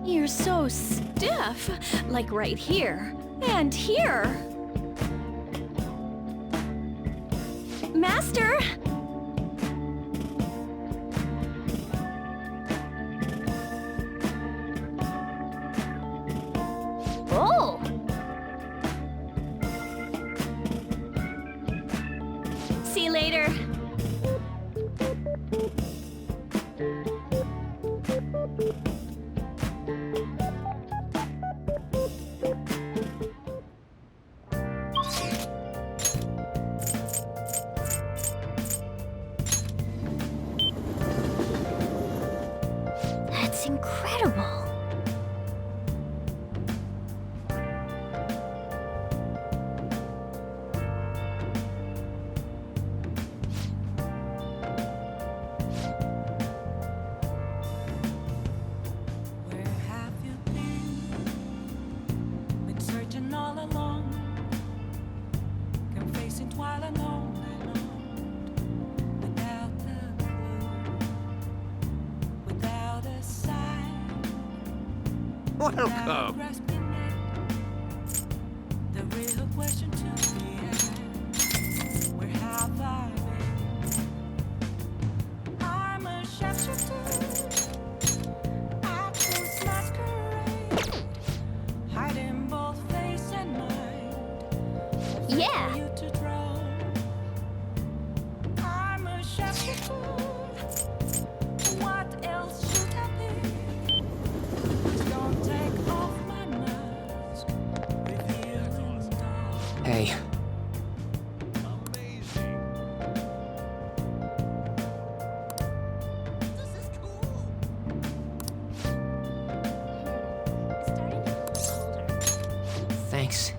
You're so stiff, like right here and here. Master! Oh! See you later. That's incredible. Where have you been? Been searching all along. Can face it while alone without the clue, without a sign, without Welcome. grasping it. The real question to be asked: where have I been? I'm a shapeshifter. Actions masquerade, hiding both face and mind. Yeah. For you to draw. I'm a shapeshifter. What else should I be? Please don't take off my mask. Revealing dark. Hey, thanks.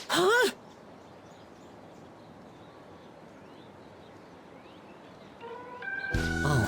Huh? Oh.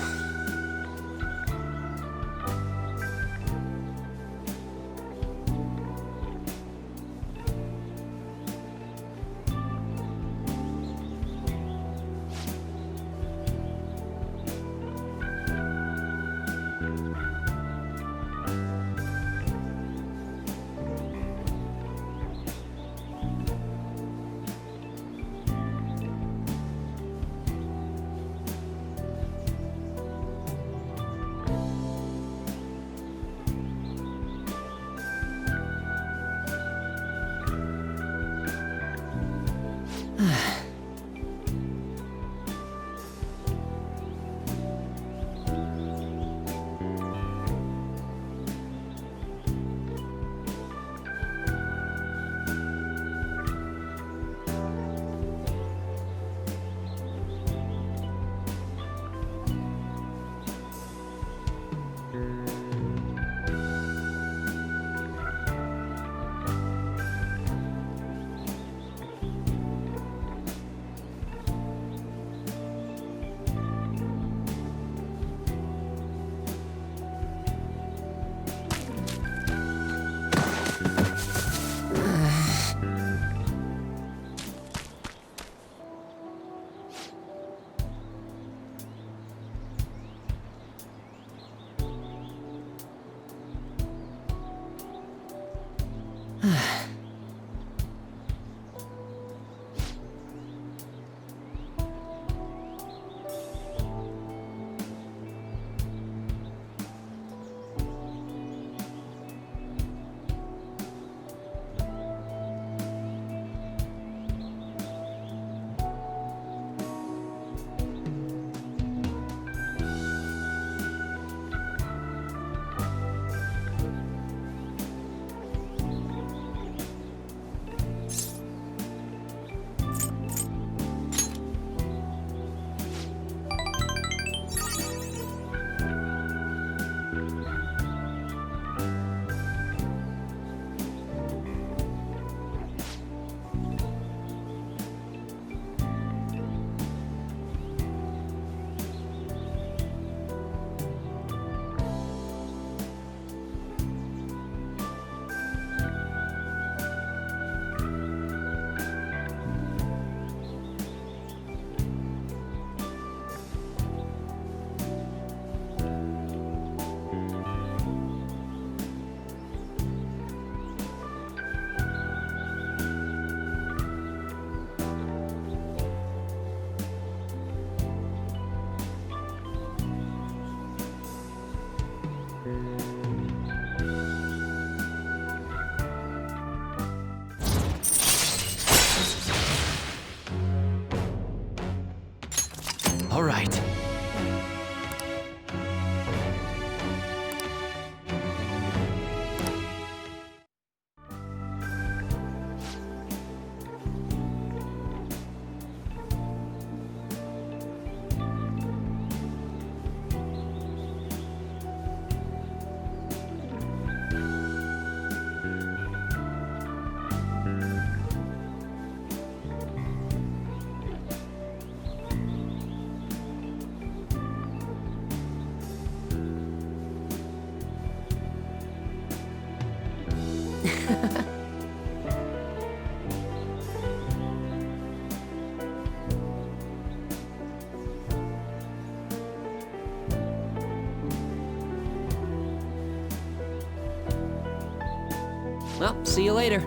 Well, see you later.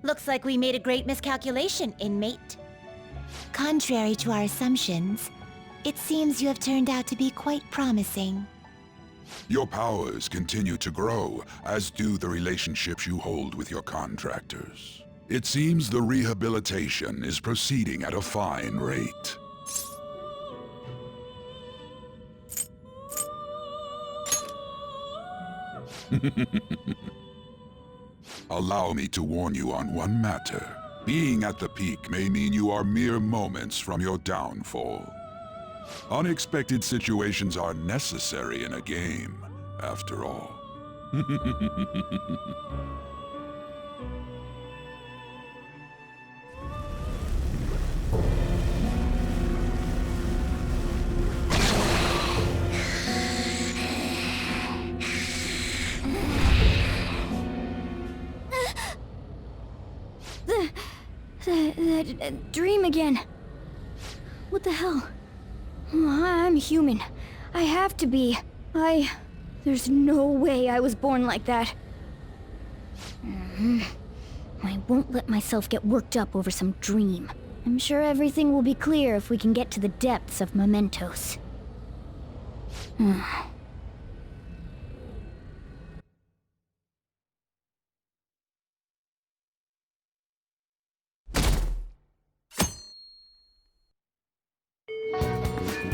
Looks like we made a great miscalculation, inmate. Contrary to our assumptions, it seems you have turned out to be quite promising. Your powers continue to grow, as do the relationships you hold with your contractors. It seems the rehabilitation is proceeding at a fine rate. Allow me to warn you on one matter. Being at the peak may mean you are mere moments from your downfall. Unexpected situations are necessary in a game, after all. That dream again. What the hell? I'm human. I have to be. There's no way I was born like that. I won't let myself get worked up over some dream. I'm sure everything will be clear if we can get to the depths of mementos.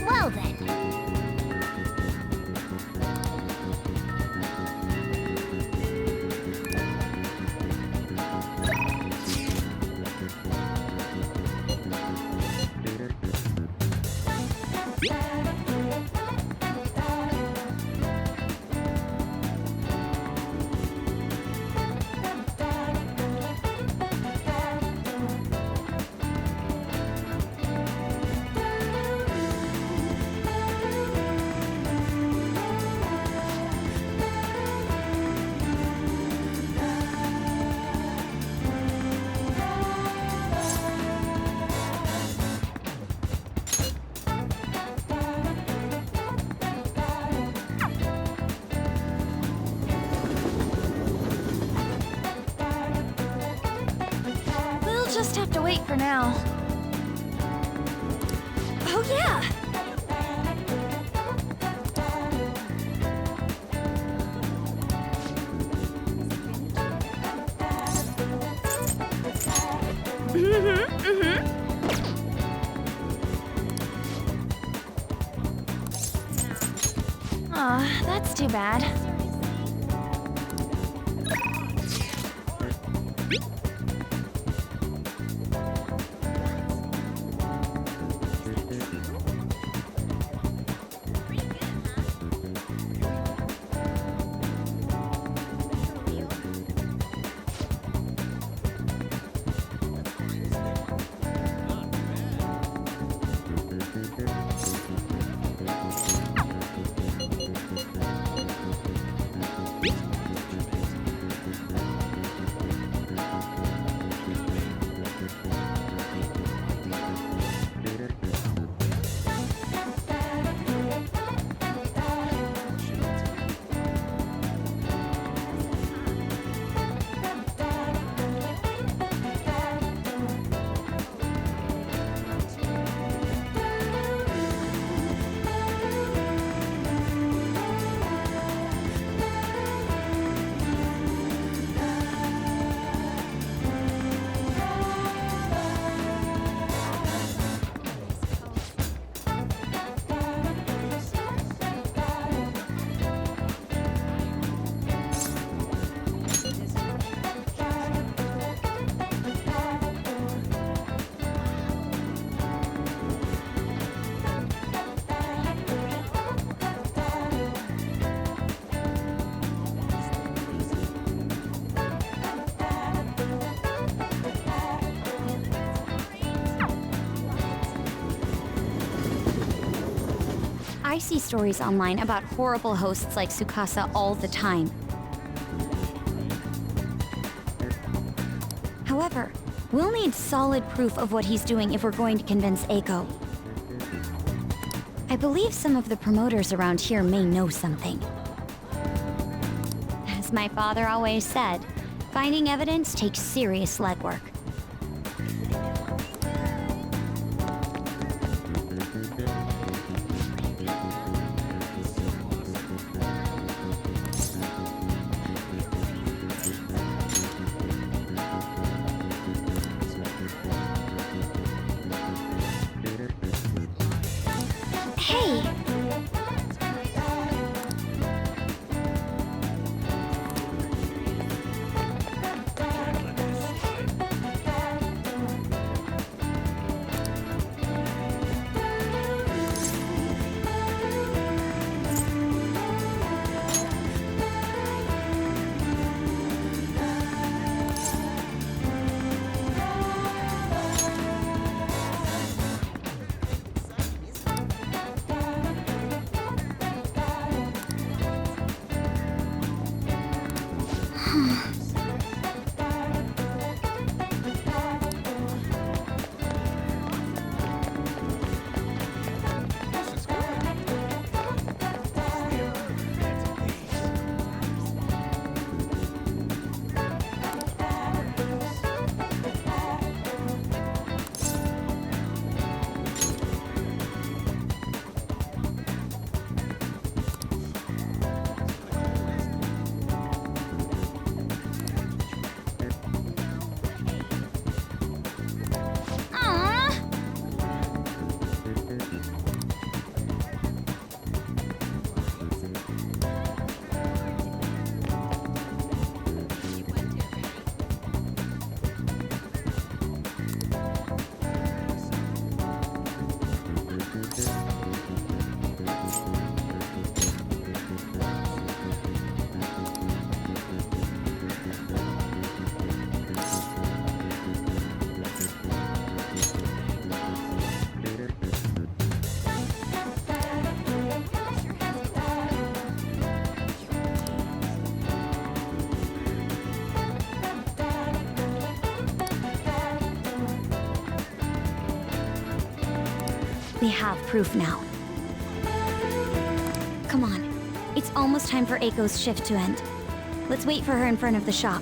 Well then. Just have to wait for now. Oh yeah! Aw, that's too bad. I see stories online about horrible hosts like Tsukasa all the time. However, we'll need solid proof of what he's doing if we're going to convince Eiko. I believe some of the promoters around here may know something. As my father always said, finding evidence takes serious legwork. Hey! They have proof now. Come on. It's almost time for Eiko's shift to end. Let's wait for her in front of the shop.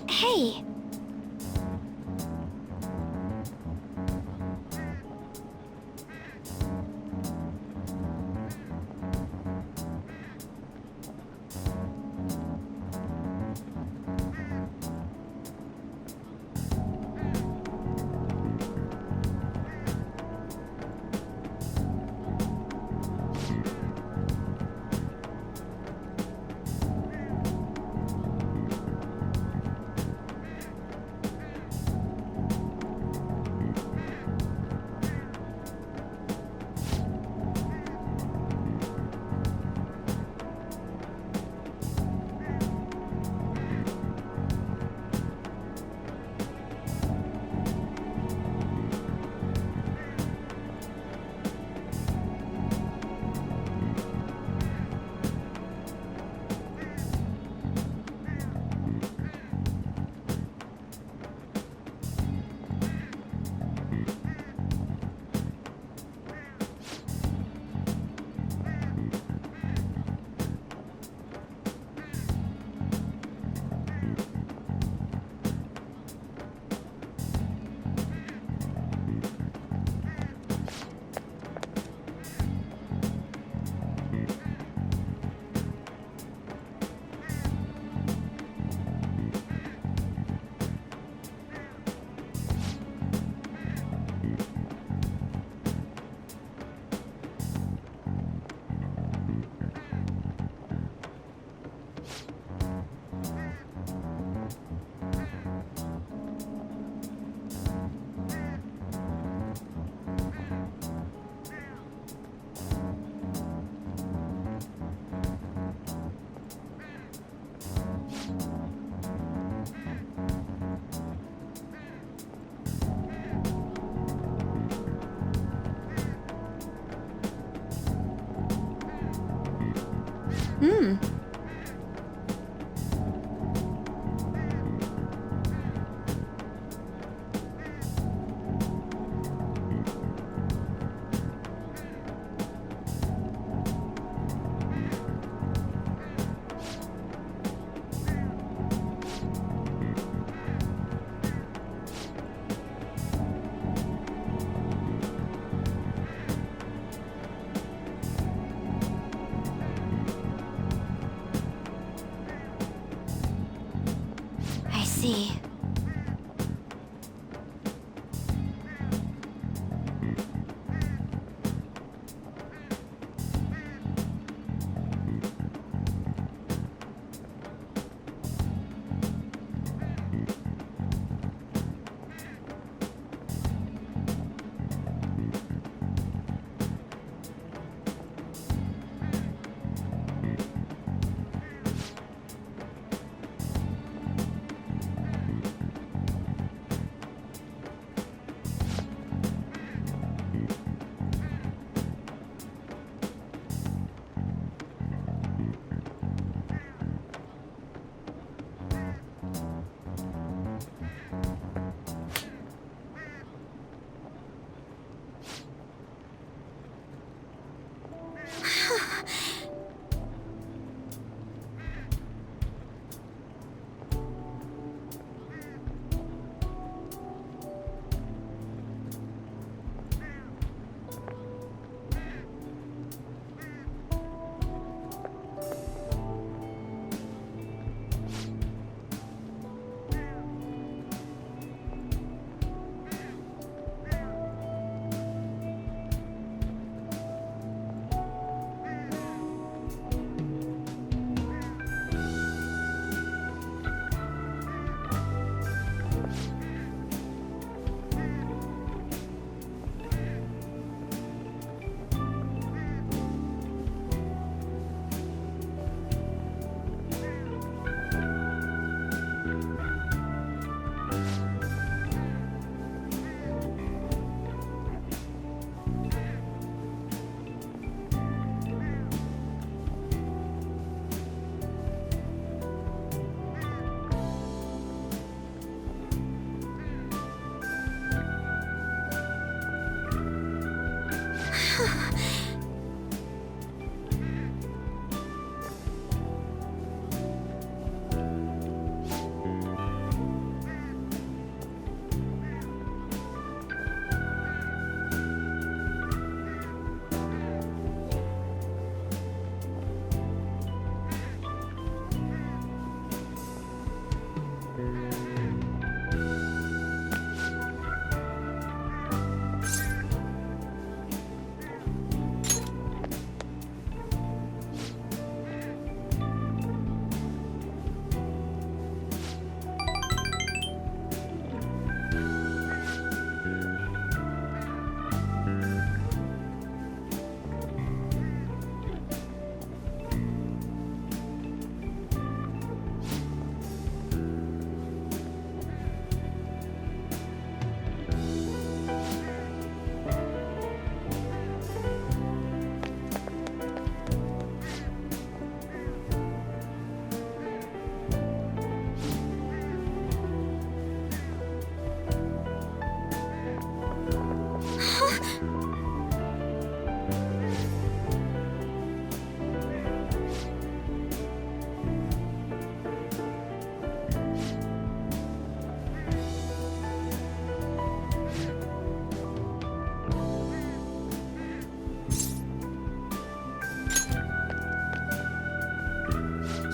Hey! I see.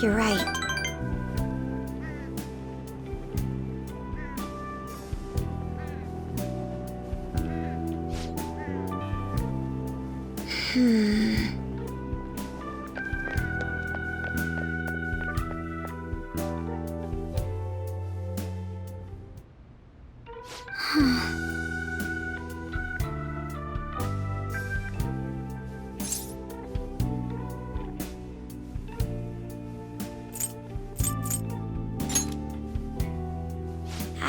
You're right.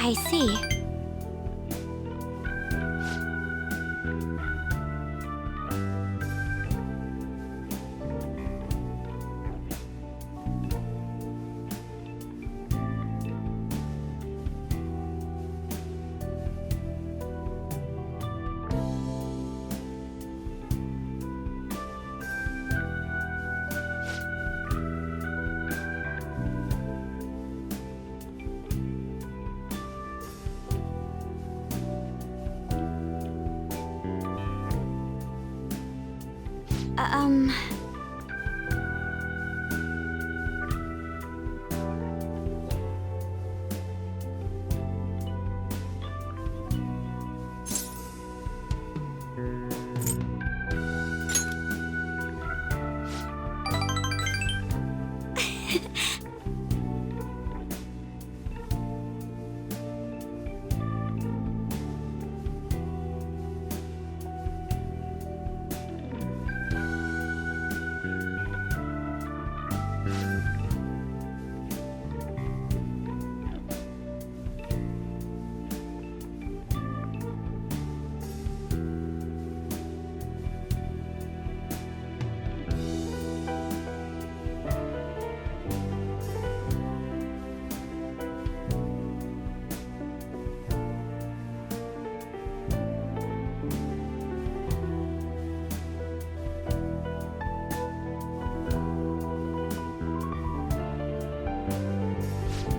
I see. Um...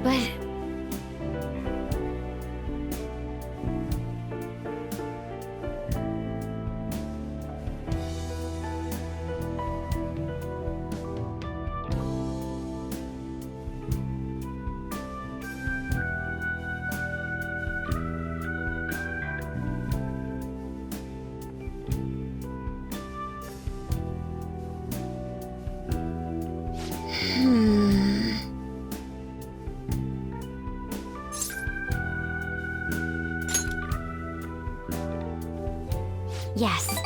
But... Yes.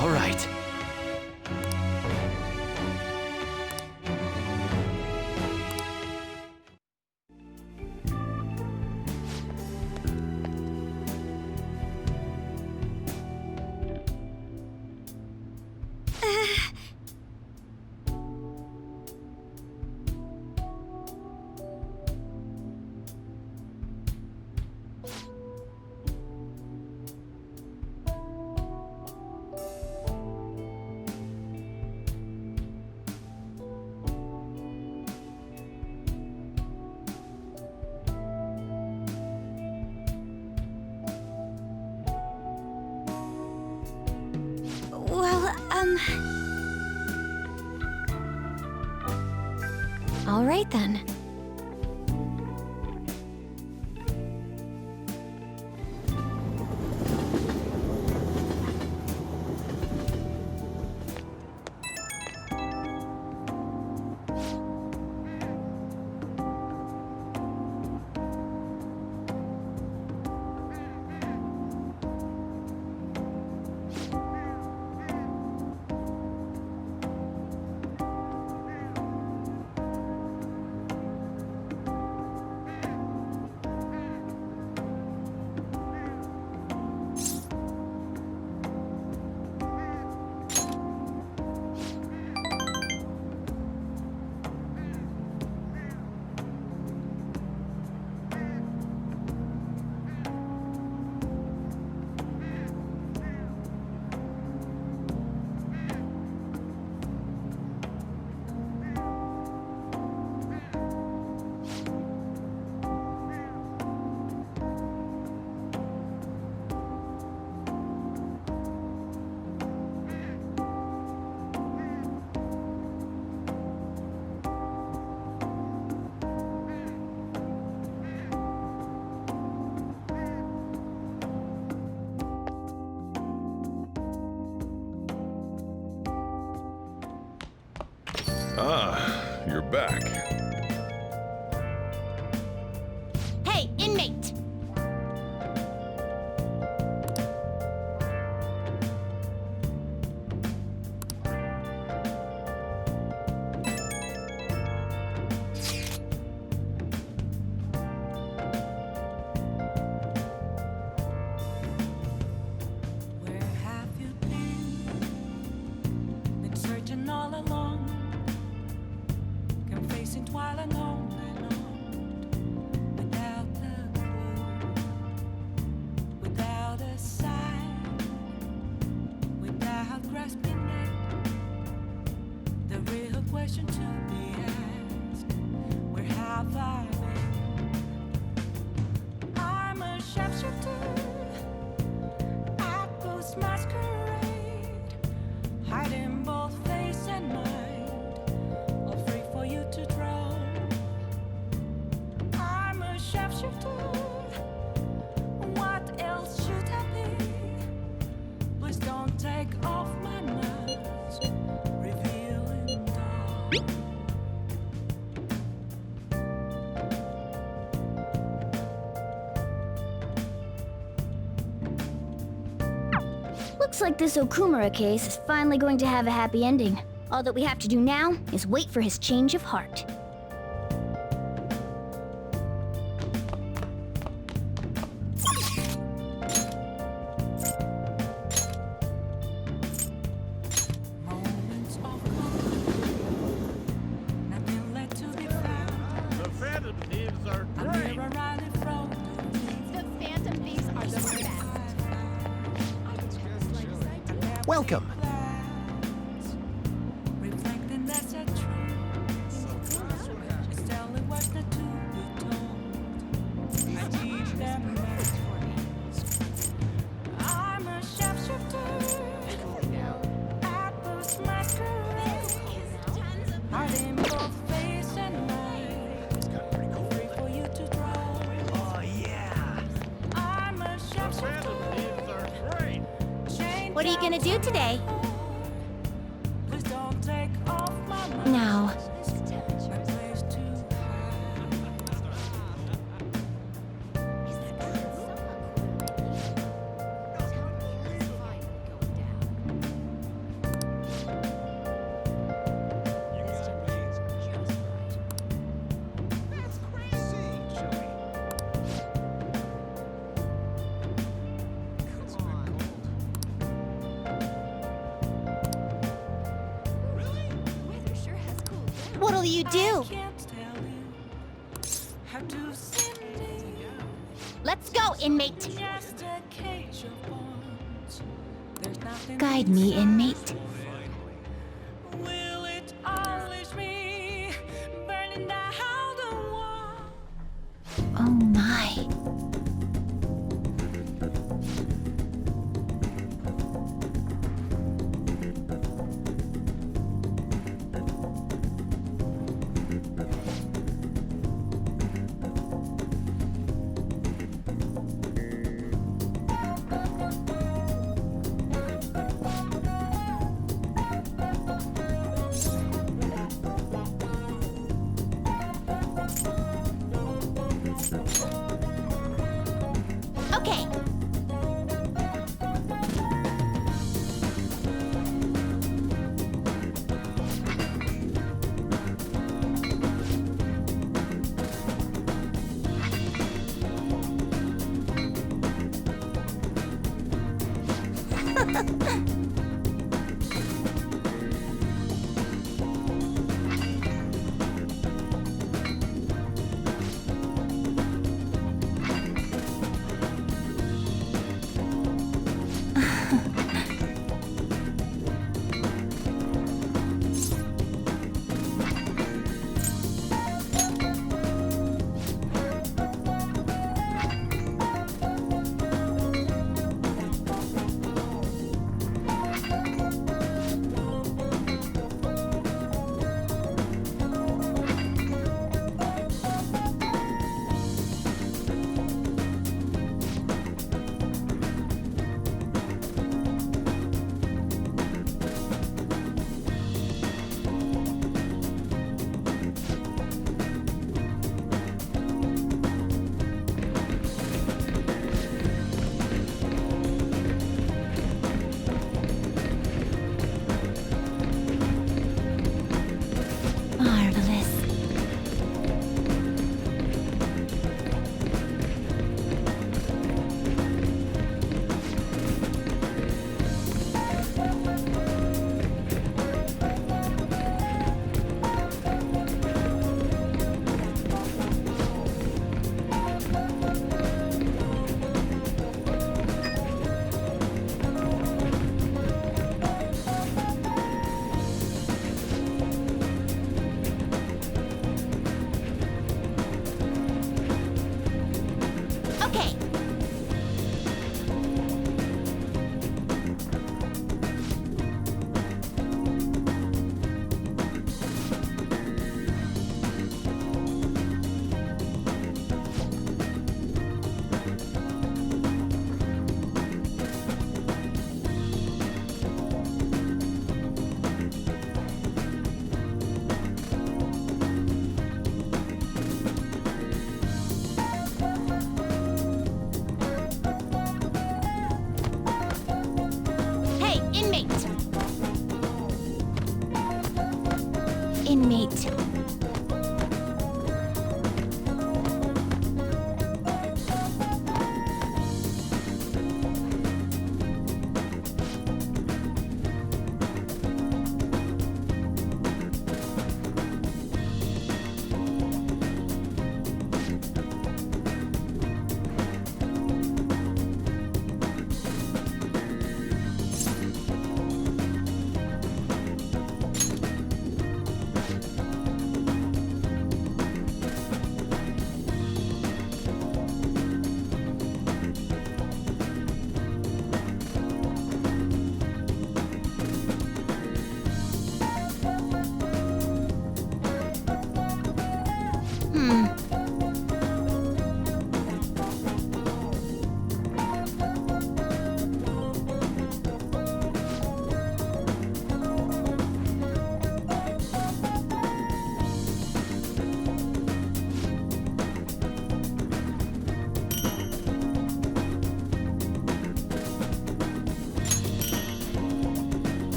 All right. Well, all right then. Ah, you're back. Hey, inmate! sharpshooter. What else should I be? Please don't take off my mask, revealing dark. Looks like this Okumura case is finally going to have a happy ending. All that we have to do now is wait for his change of heart. Moments of calm, nothing left to be found. The Phantom Thieves are A great. mirror right in front of me. The Phantom Thieves are the best. Welcome. Reflecting as a tree. It's telling what not to be told. I teach them math. I'm a sharpshooter. Apples masquerade. Heart in both face and mind. Free for you to draw. Oh, yeah. I'm a The Phantom sharpshooter. Thieves are great. What are you gonna do today? Please don't take off my mask. Now, My place to what'll you do? can't tell you how to see me. Let's go, inmate. Just a cage of bones. There's nothing Guide me, inside. inmate. Will it unleash me? Burning down the wall. Oh my. Okay. Marvelous. Okay.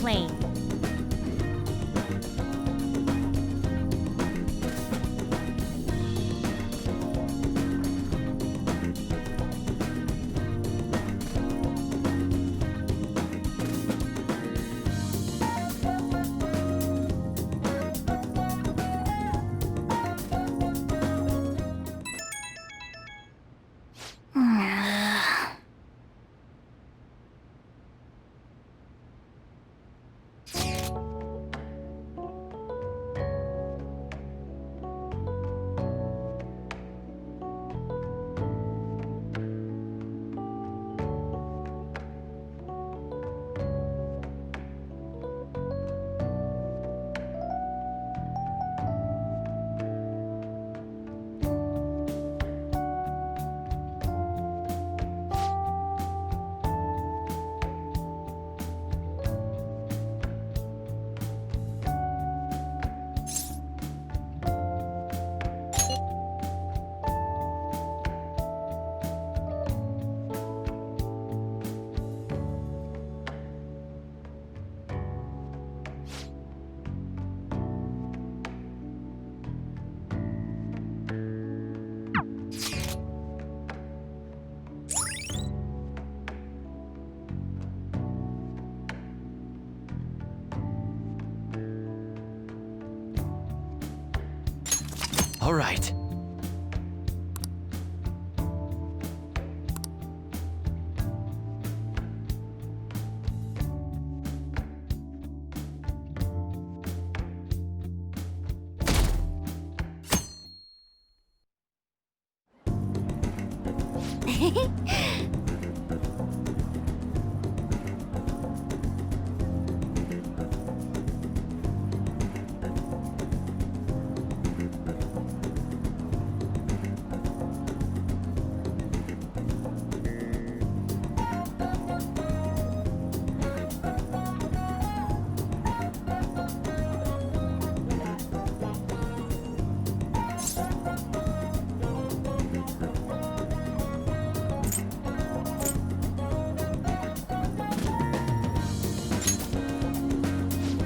plane. All right.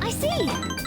I see!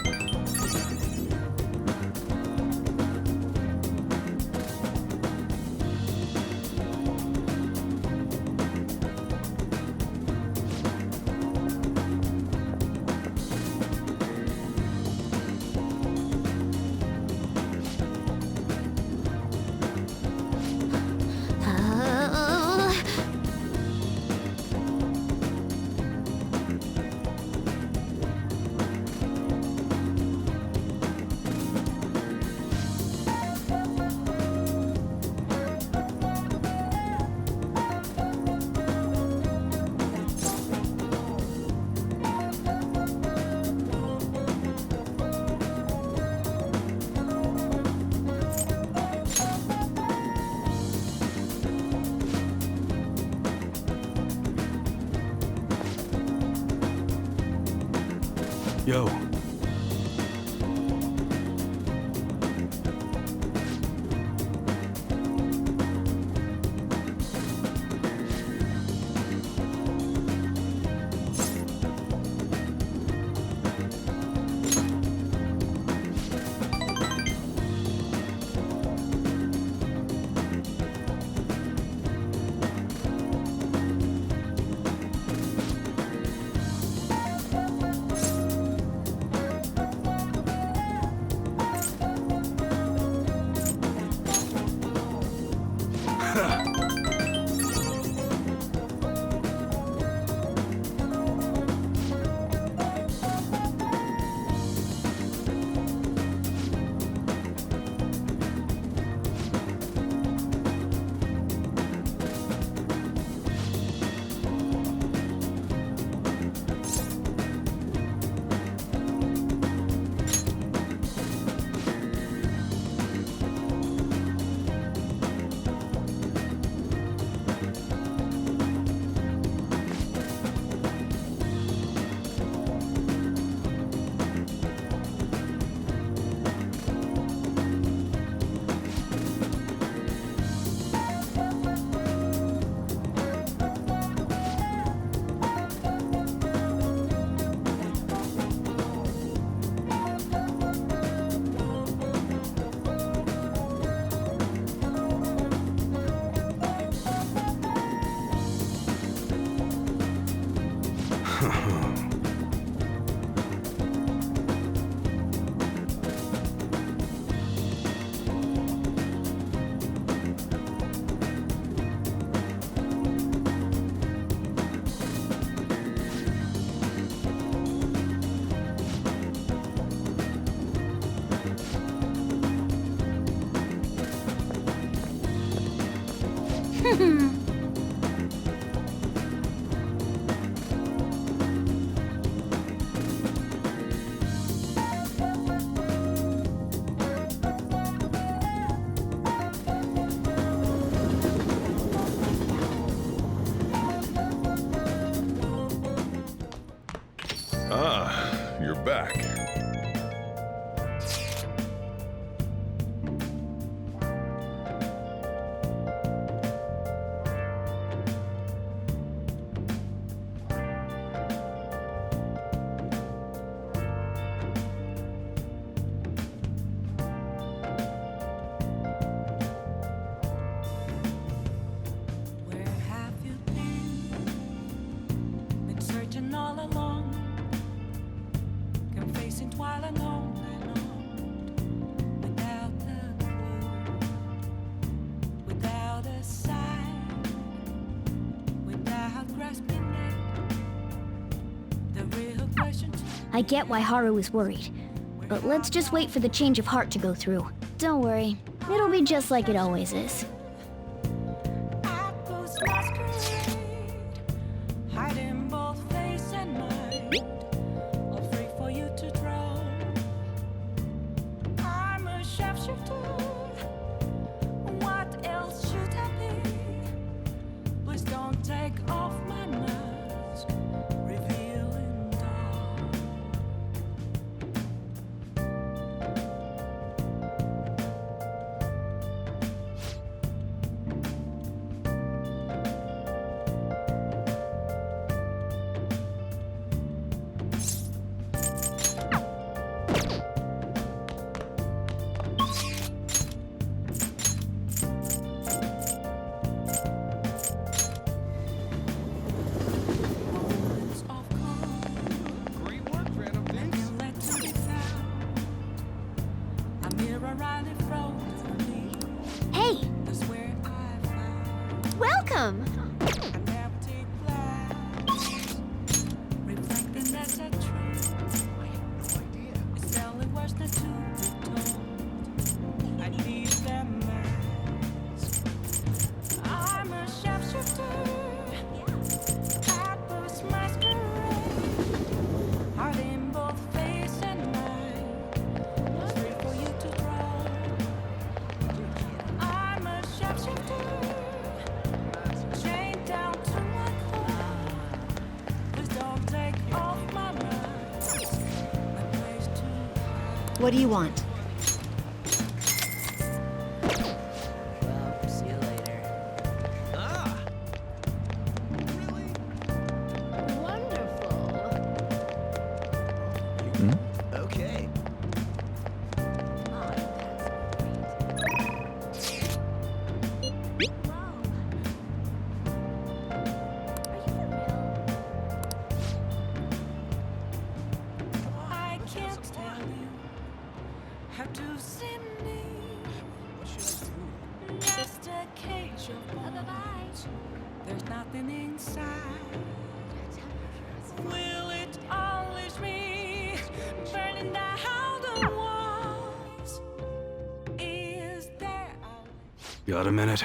Yo. Ah, you're back. Where have you been? Been searching all along, confessing while alone and on, without a clue, without a sign, without grasping it. The real question. I get why Haru is worried, but let's just wait for the change of heart to go through. Don't worry, it'll be just like it always is. Apples masquerade, hiding both face and mind, all free for you to draw. I'm a sharpshooter. What else should I be? Please don't take off my mask, revealing dawn. Moments of calm, Great work, Phantom Thieves. and let to be found. A mirror right in front of me Hey, is where I found welcome! an empty glass, reflecting as a truth. I have no idea. It's telling words not to be told. I need them mask. I'm a sharpshooter. Apples masquerade, heart in both face and mind. Free for you to draw. I'm a sharpshooter, chained down to my core. Please don't take off my mask. My place to hide. What do you want? Well, see you later. Ah! Really? Wonderful. Okay. I can't tell you how to see me. What should I do? Just a cage of bones. There's nothing inside. Will it always be burning down the walls? Is there a Got a minute?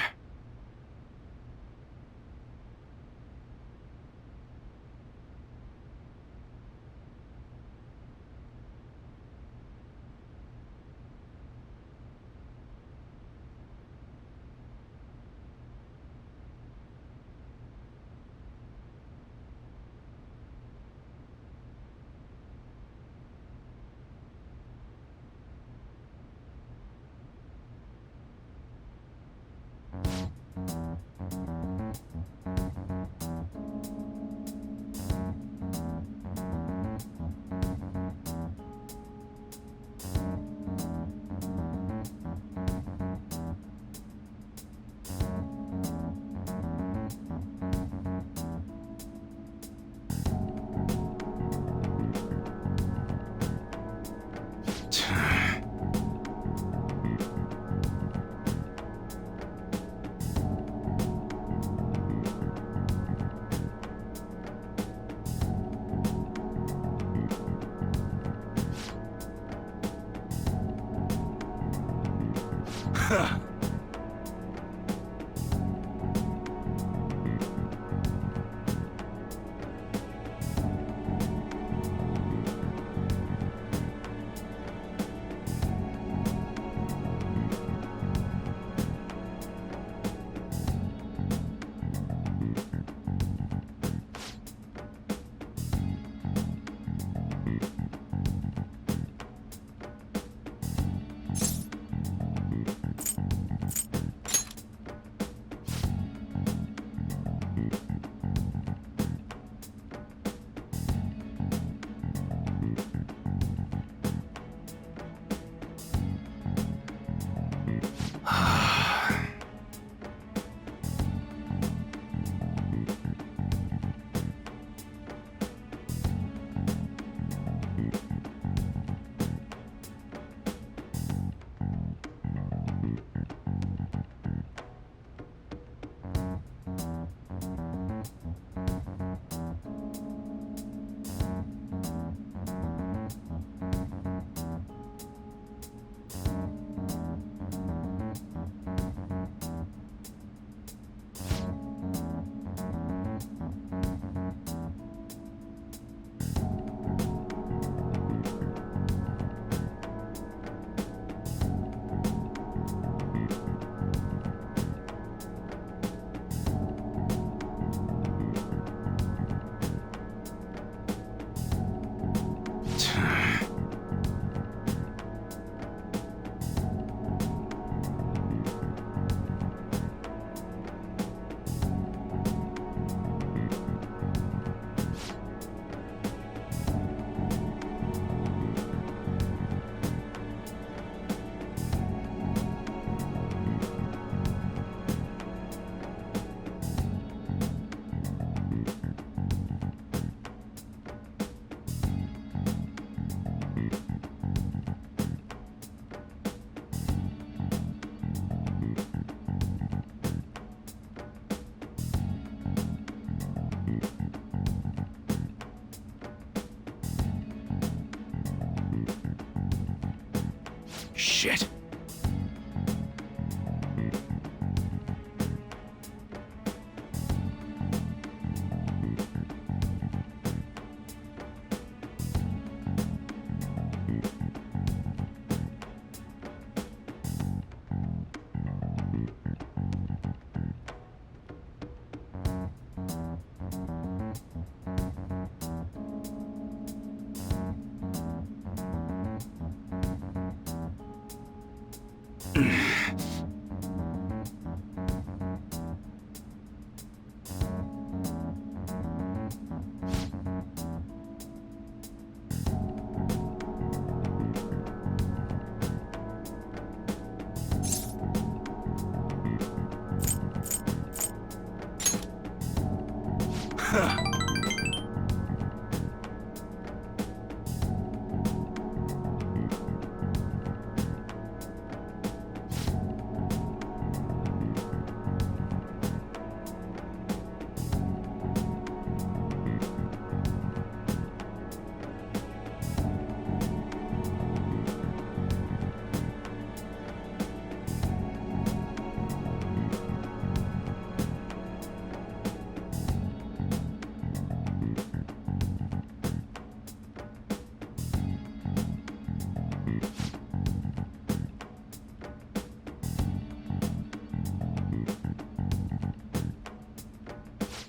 Shit.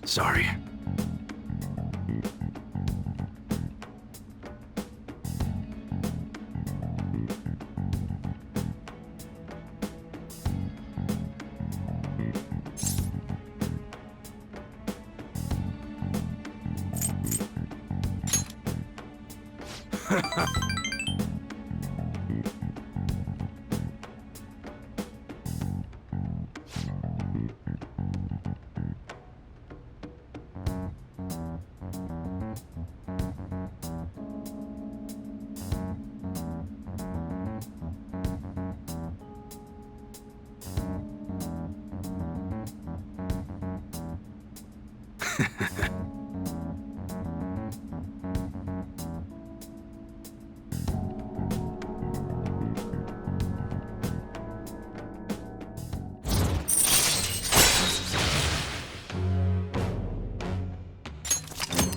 Sorry.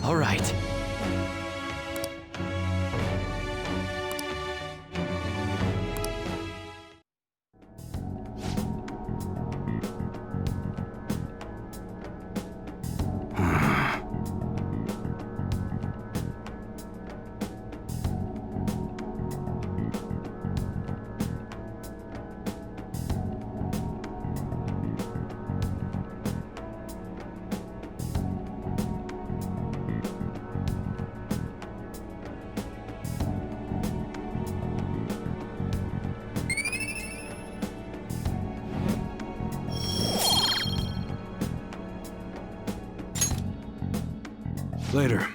All right. Later.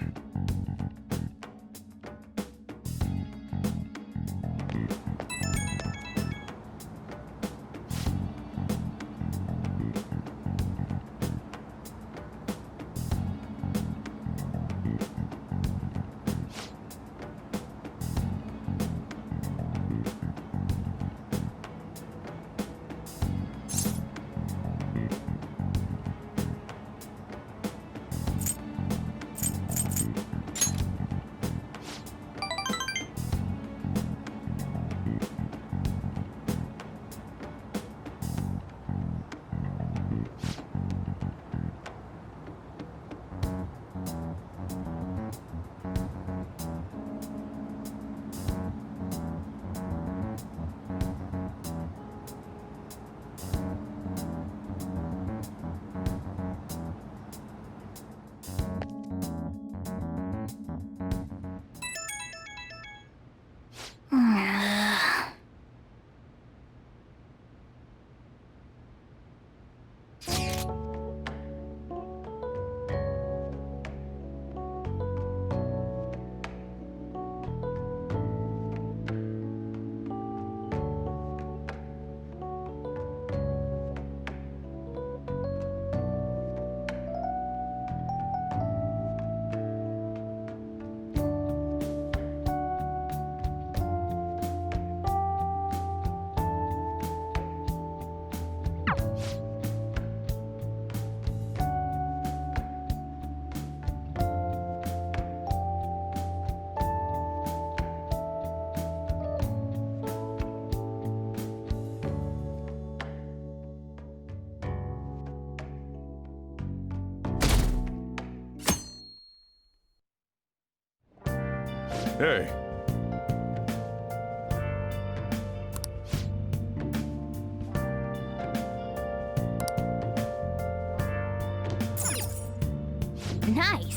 Hey. Nice.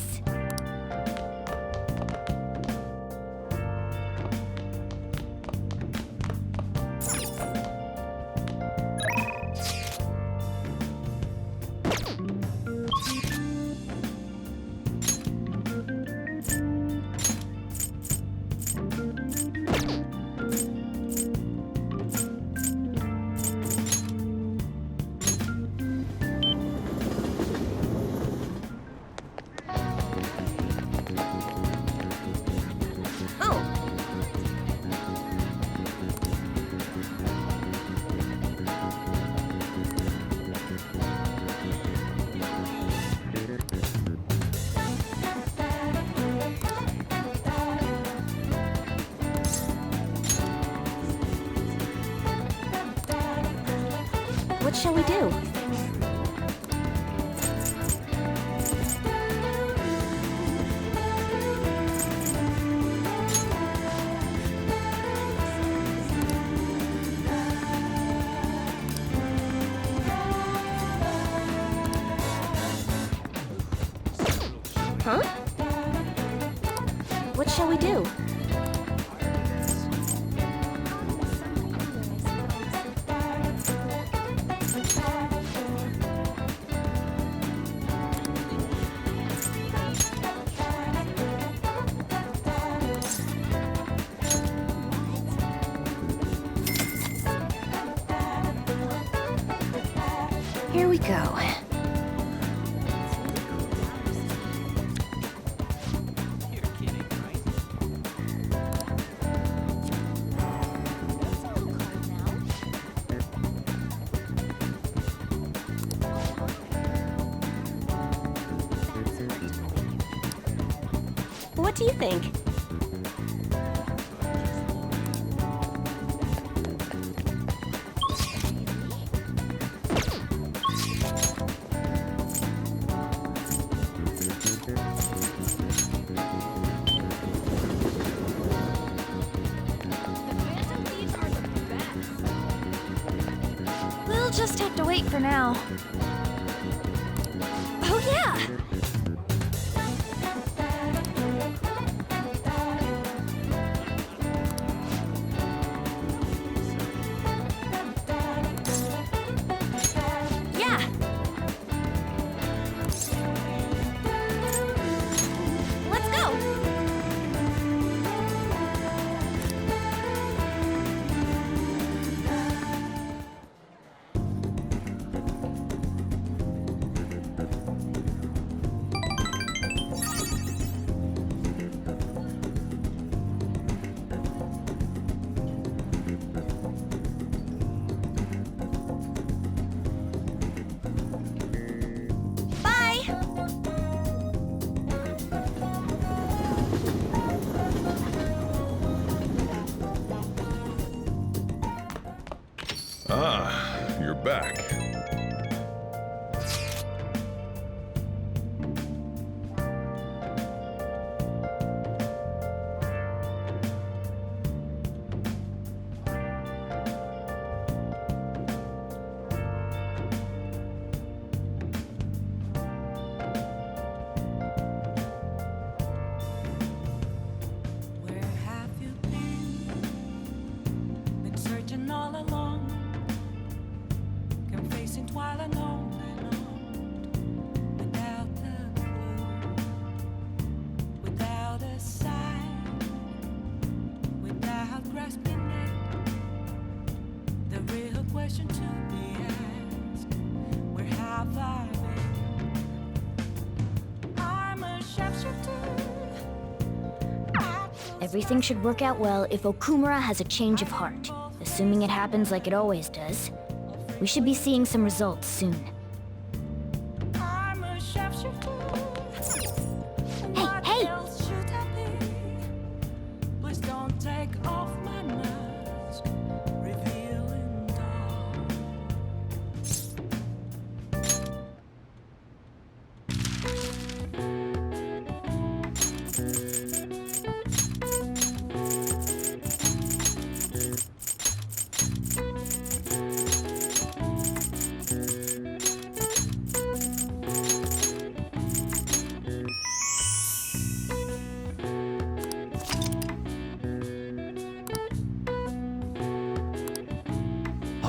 What shall we do? Huh? What shall we do? Here we go. You're kidding, right? What do you think? We'll just have to wait for now. Oh yeah! Yeah! Let's go! Bye! Ah, you're back. Where have you been? Been searching all along, confessing while alone and on, without a clue, without a sign, without grasping it. The real question to be asked: where have I been? I'm a sharpshooter. Everything should work out well if Okumura has a change of heart. Assuming it happens like it always does. We should be seeing some results soon. I'm a sharpshooter. Hey, What hey! else should I be? Please don't take off my mask, revealing dark.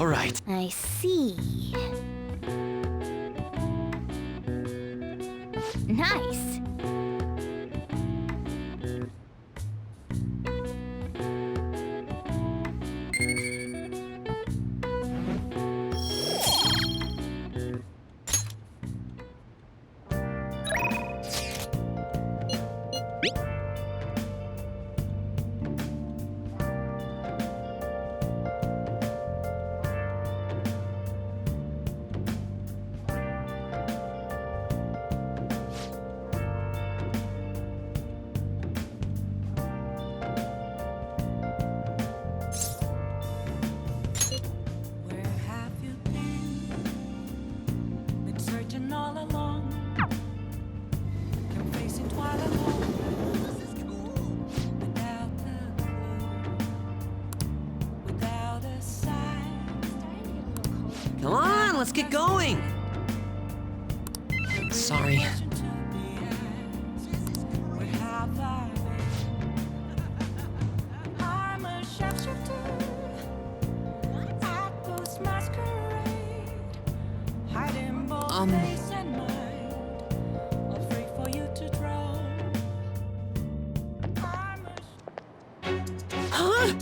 All right. I see. Nice. Where have you been? Been searching all along. Can face it while alone. Without the clue. Without a sign. Come on, let's get going. Sorry. Question to be asked. Where have I been? I'm a sharpshooter. Outpost masquerade. Hiding both face and mind. Afraid for you to drown. I'm a Huh?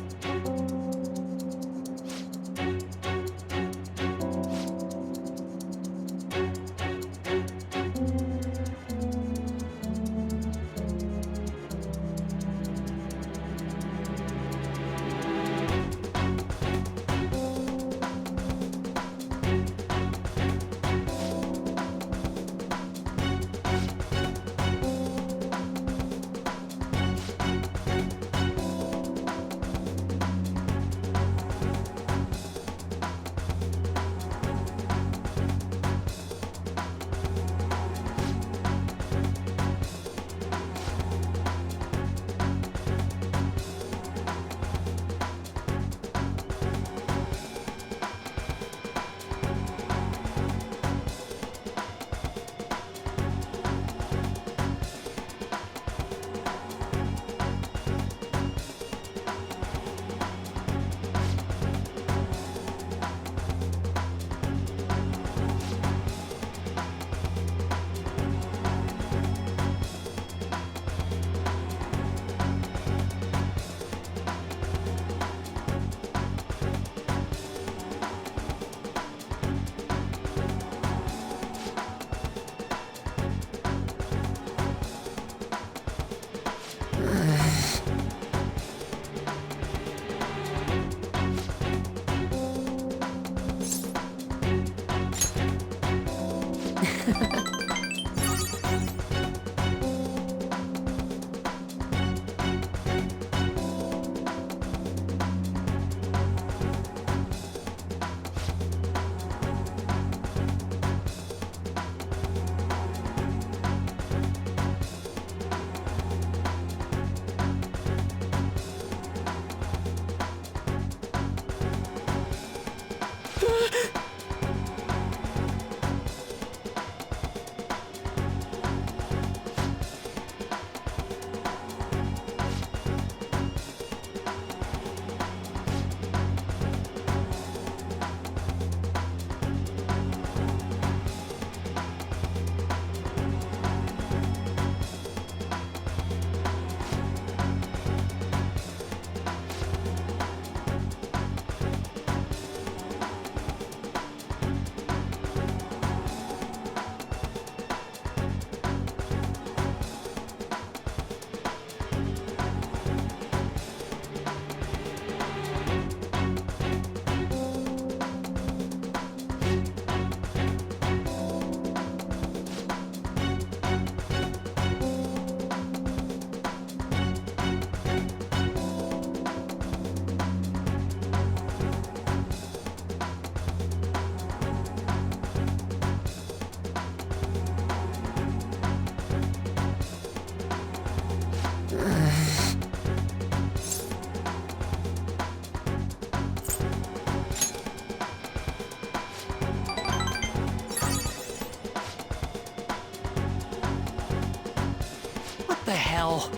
the hell?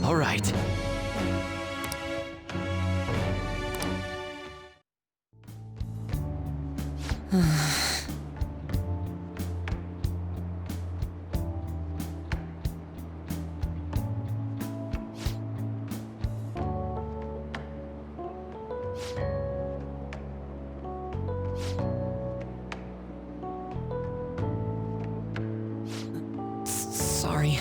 All right. Sorry.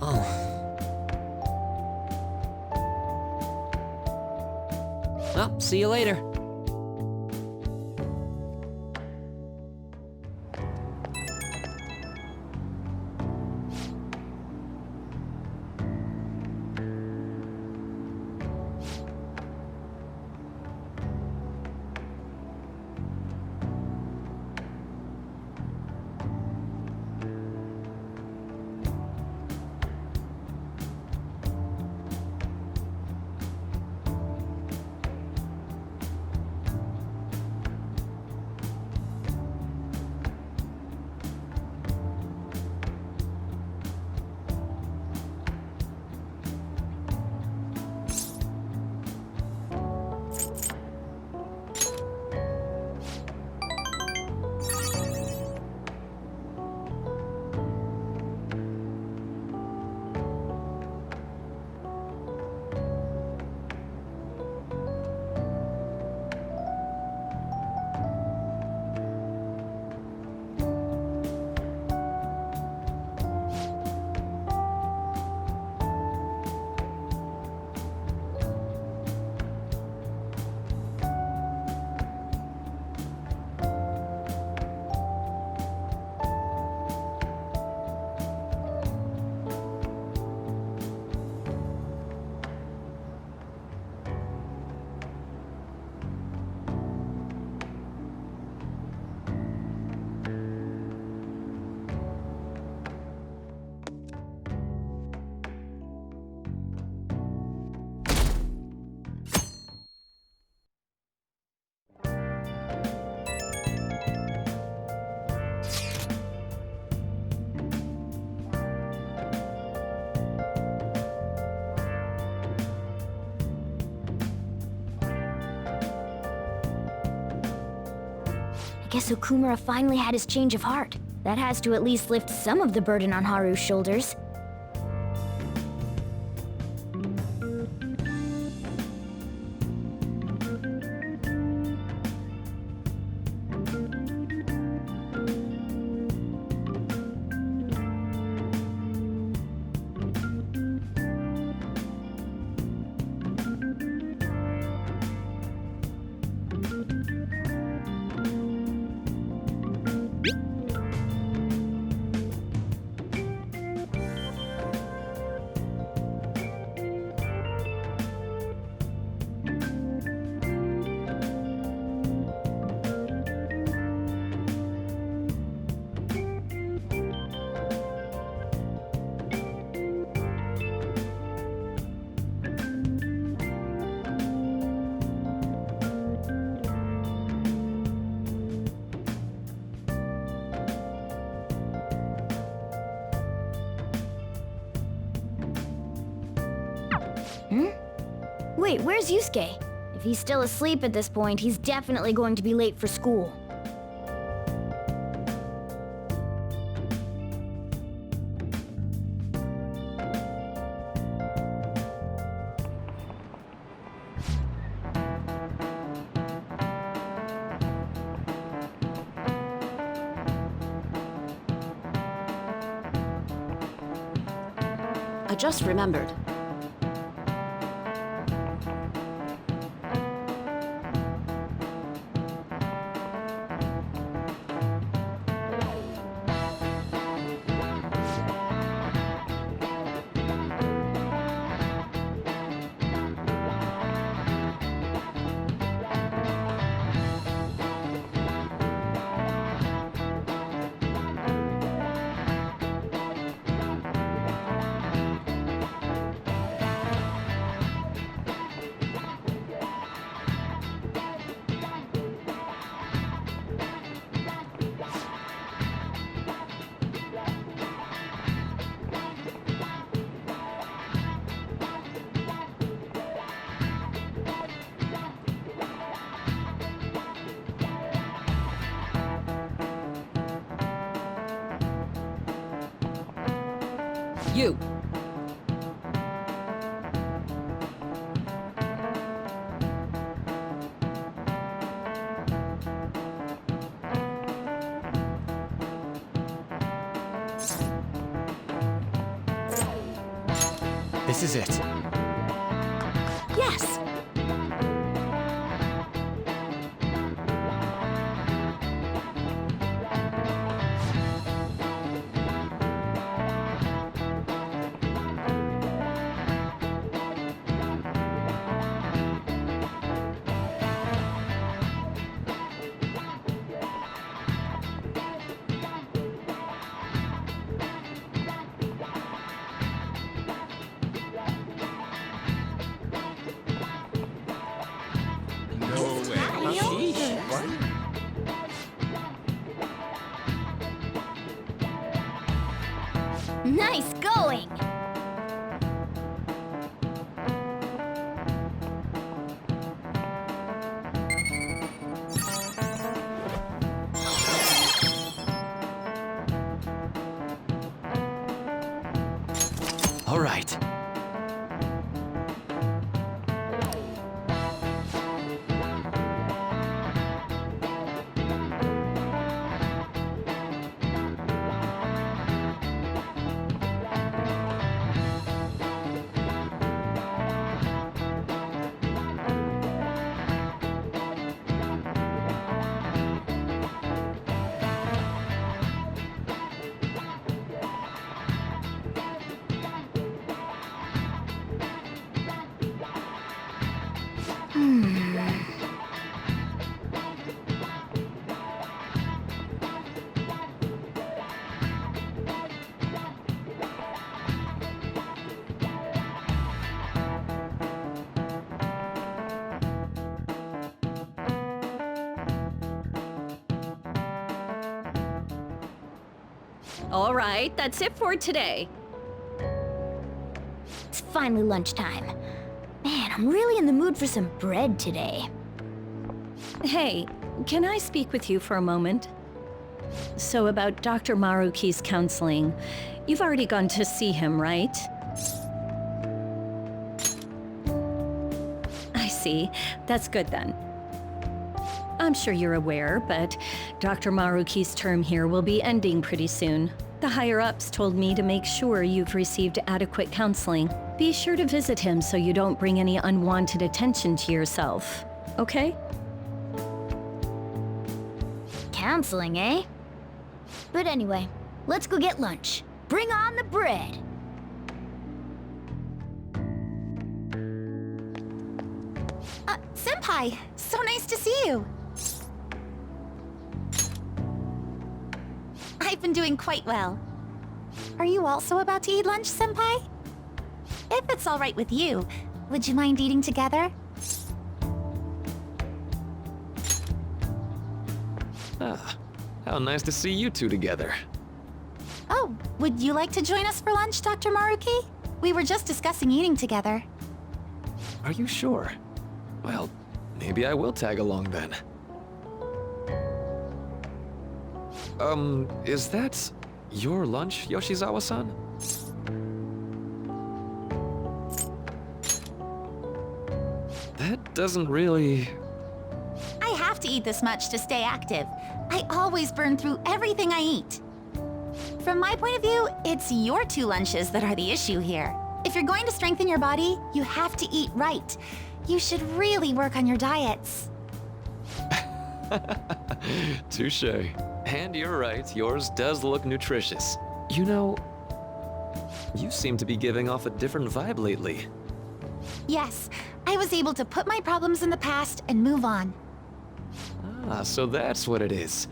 Oh. Well, see you later. I guess Okumura finally had his change of heart. That has to at least lift some of the burden on Haru's shoulders. Wait, where's Yusuke? If he's still asleep at this point, he's definitely going to be late for school. I just remembered. You! This is it. Yes! Nice going! All right. All right, that's it for today. It's finally lunchtime. Man, I'm really in the mood for some bread today. Hey, can I speak with you for a moment? So about Dr. Maruki's counseling, you've already gone to see him, right? I see. That's good then. I'm sure you're aware, but Dr. Maruki's term here will be ending pretty soon. The higher-ups told me to make sure you've received adequate counseling. Be sure to visit him so you don't bring any unwanted attention to yourself, okay? Counseling, eh? But anyway, let's go get lunch. Bring on the bread! Senpai, so nice to see you. I've been doing quite well. Are you also about to eat lunch, Senpai? If it's all right with you, would you mind eating together? Ah, how nice to see you two together. Oh, would you like to join us for lunch, Dr. Maruki? We were just discussing eating together. Are you sure? Well, maybe I will tag along then. Is that your lunch, Yoshizawa-san? That doesn't really... I have to eat this much to stay active. I always burn through everything I eat. From my point of view, it's your 2 lunches that are the issue here. If you're going to strengthen your body, you have to eat right. You should really work on your diets. Touché. And you're right, yours does look nutritious. You know, you seem to be giving off a different vibe lately. Yes, I was able to put my problems in the past and move on. Ah, so that's what it is.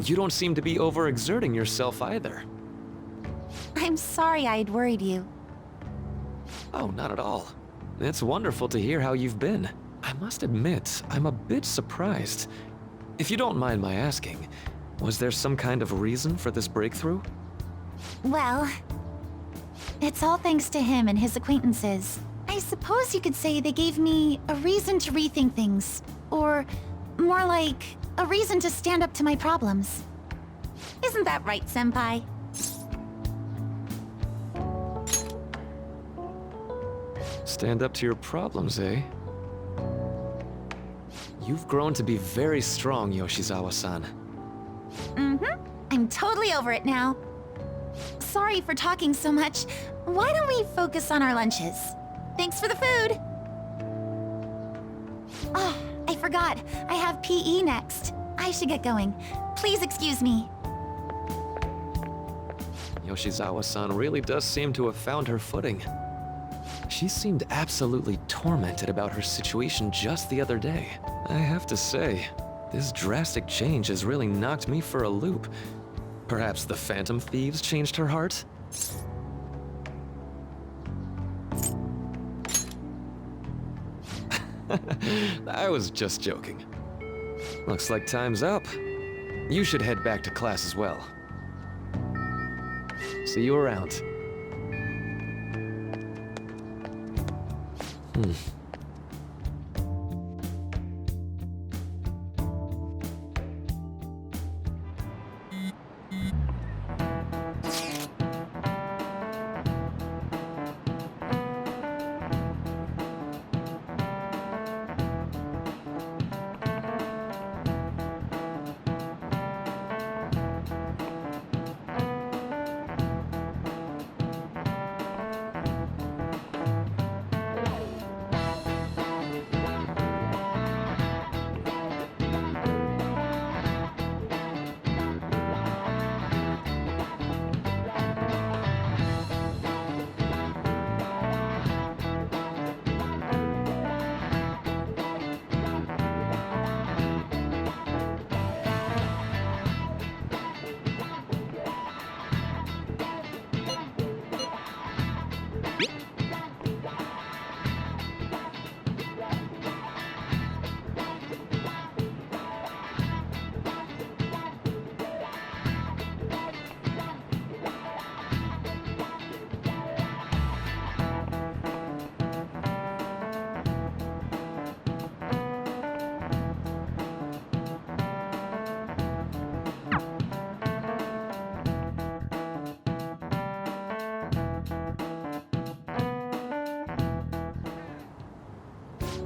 You don't seem to be overexerting yourself either. I'm sorry I'd worried you. Oh, not at all. It's wonderful to hear how you've been. I must admit, I'm a bit surprised. If you don't mind my asking, was there some kind of reason for this breakthrough? Well, it's all thanks to him and his acquaintances. I suppose you could say they gave me a reason to rethink things. Or more like, a reason to stand up to my problems. Isn't that right, Senpai? Stand up to your problems, eh? You've grown to be very strong, Yoshizawa-san. Mm-hmm. I'm totally over it now. Sorry for talking so much. Why don't we focus on our lunches? Thanks for the food! Oh, I forgot. I have PE next. I should get going. Please excuse me. Yoshizawa-san really does seem to have found her footing. She seemed absolutely tormented about her situation just the other day. I have to say, this drastic change has really knocked me for a loop. Perhaps the Phantom Thieves changed her heart? I was just joking. Looks like time's up. You should head back to class as well. See you around.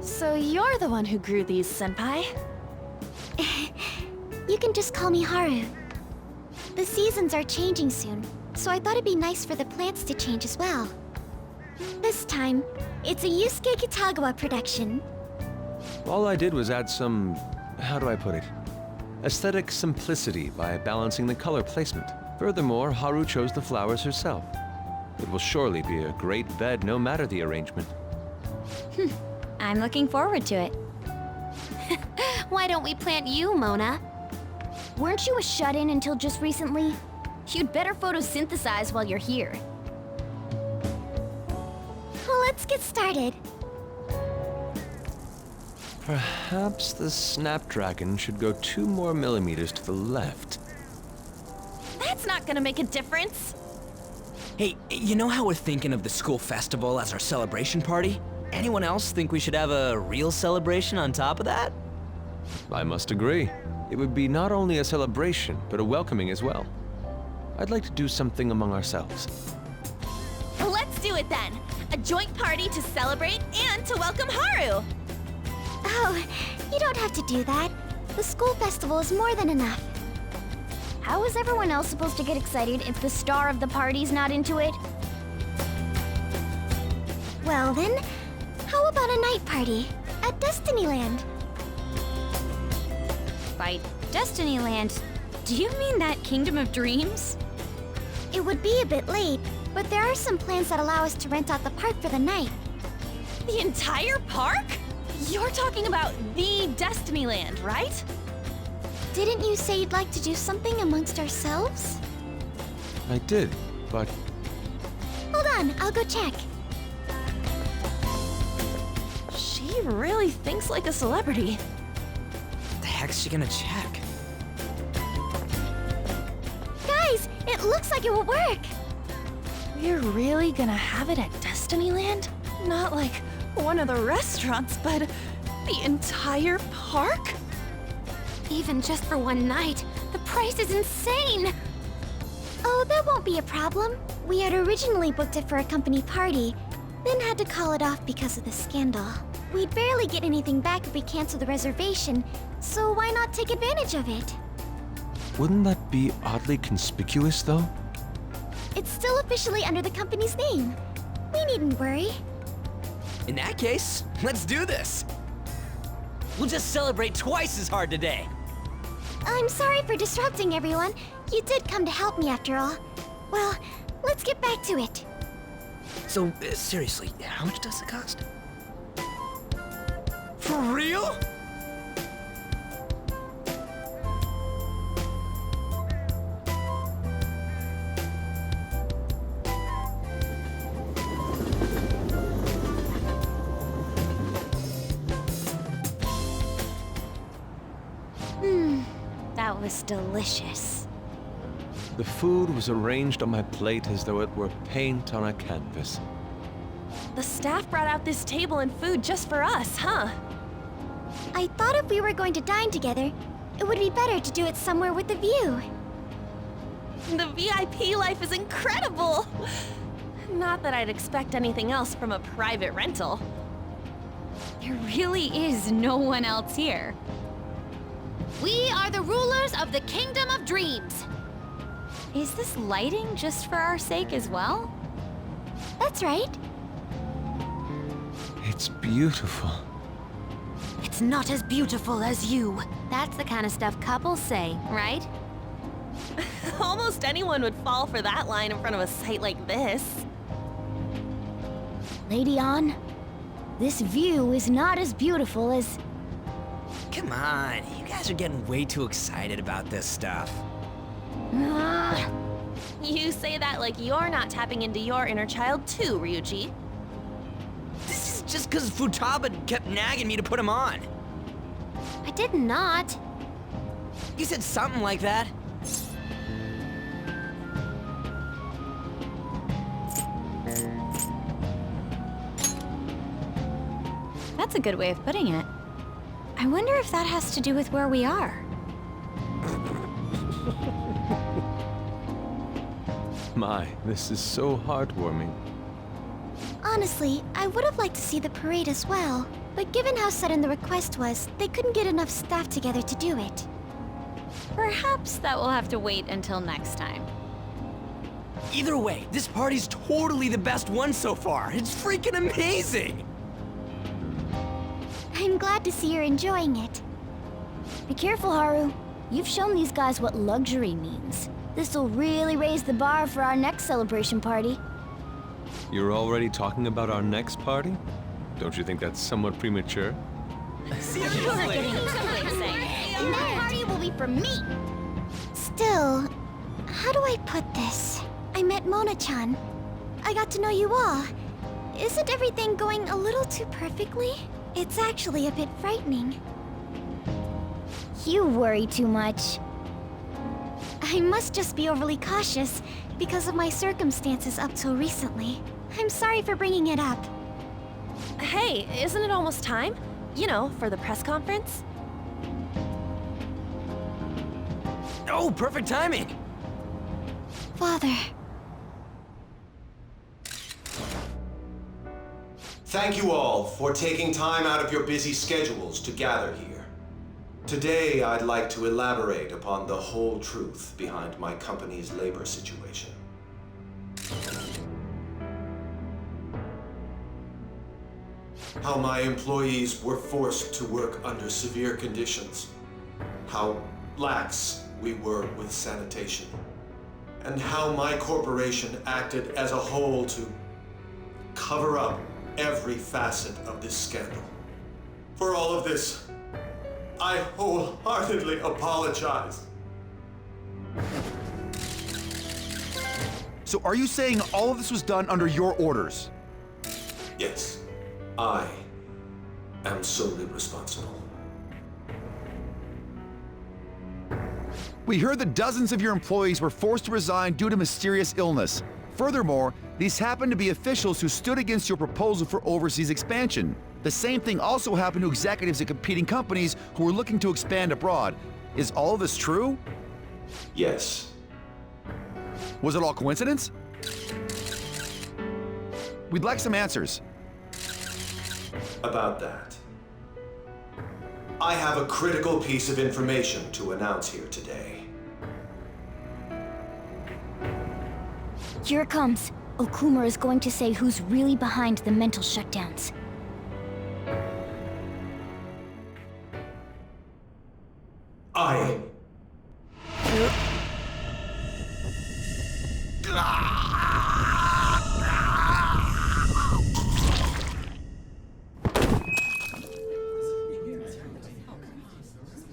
So you're the one who grew these, Senpai? You can just call me Haru. The seasons are changing soon, so I thought it'd be nice for the plants to change as well. This time, it's a Yusuke Kitagawa production. All I did was add some, how do I put it, aesthetic simplicity by balancing the color placement. Furthermore, Haru chose the flowers herself. It will surely be a great bed no matter the arrangement. I'm looking forward to it. Why don't we plant you, Mona? Weren't you a shut-in until just recently? You'd better photosynthesize while you're here. Well, let's get started. Perhaps the Snapdragon should go 2 more millimeters to the left. That's not gonna make a difference. Hey, you know how we're thinking of the school festival as our celebration party? anyone else think we should have a real celebration on top of that? I must agree. It would be not only a celebration, but a welcoming as well. I'd like to do something among ourselves. Well, let's do it then. A joint party to celebrate and to welcome Haru. Oh, you don't have to do that. The school festival is more than enough. How is everyone else supposed to get excited if the star of the party's not into it? Well then, how about a night party at Destinyland? By Destinyland, do you mean that Kingdom of Dreams? It would be a bit late, but there are some plans that allow us to rent out the park for the night. The entire park? You're talking about the Destinyland, right? Didn't you say you'd like to do something amongst ourselves? I did, but Hold on, I'll go check. She really thinks like a celebrity. What the heck's she gonna check? Guys, it looks like it will work. We're really gonna have it at Destinyland? Not like one of the restaurants, but the entire park? Even just for one night, the price is insane. Oh, that won't be a problem. We had originally booked it for a company party, then had to call it off because of the scandal. We'd barely get anything back if we cancel the reservation, so why not take advantage of it? wouldn't that be oddly conspicuous, though? It's still officially under the company's name. We needn't worry. In that case, let's do this. We'll just celebrate twice as hard today. I'm sorry for disrupting everyone. You did come to help me after all. Well, let's get back to it. So, seriously, how much does it cost? For real? That was delicious. The food was arranged on my plate as though it were paint on a canvas. The staff brought out this table and food just for us, huh? I thought if we were going to dine together, it would be better to do it somewhere with a view. The VIP life is incredible! Not that I'd expect anything else from a private rental. There really is no one else here. We are the rulers of the Kingdom of Dreams. Is this lighting just for our sake as well? That's right. It's beautiful. It's not as beautiful as you. That's the kind of stuff couples say, right? Almost anyone would fall for that line in front of a site like this. Lady An, this view is not as beautiful as... Come on, you guys are getting way too excited about this stuff. Ah, You say that like you're not tapping into your inner child too, Ryuji. This is just because Futaba kept nagging me to put him on. I did not. You said something like that. That's a good way of putting it. I wonder if that has to do with where we are. My, this is so heartwarming. Honestly, I would have liked to see the parade as well. But given how sudden the request was, they couldn't get enough staff together to do it. Perhaps that will have to wait until next time. Either way, this party's totally the best one so far. It's freaking amazing! I'm glad to see you're enjoying it. Be careful, Haru. You've shown these guys what luxury means. This'll really raise the bar for our next celebration party. You're already talking about our next party? Don't you think that's somewhat premature? Seriously? And that party will be for me! Still, how do I put this? I met Mona-chan. I got to know you all. Isn't everything going a little too perfectly? It's actually a bit frightening. You worry too much. I must just be overly cautious because of my circumstances up till recently. I'm sorry for bringing it up. Hey, isn't it almost time? You know, for the press conference? Oh, perfect timing! Father. Thank you all for taking time out of your busy schedules to gather here. Today, I'd like to elaborate upon the whole truth behind my company's labor situation. How my employees were forced to work under severe conditions. How lax we were with sanitation. And how my corporation acted as a whole to cover up every facet of this scandal. For all of this, I wholeheartedly apologize. So are you saying all of this was done under your orders? Yes, I am solely responsible. We heard that dozens of your employees were forced to resign due to mysterious illness. Furthermore, these happened to be officials who stood against your proposal for overseas expansion. The same thing also happened to executives at competing companies who were looking to expand abroad. Is all of this true? Yes. Was it all coincidence? We'd like some answers. About that, I have a critical piece of information to announce here today. Here it comes. Okumura is going to say who's really behind the mental shutdowns. I...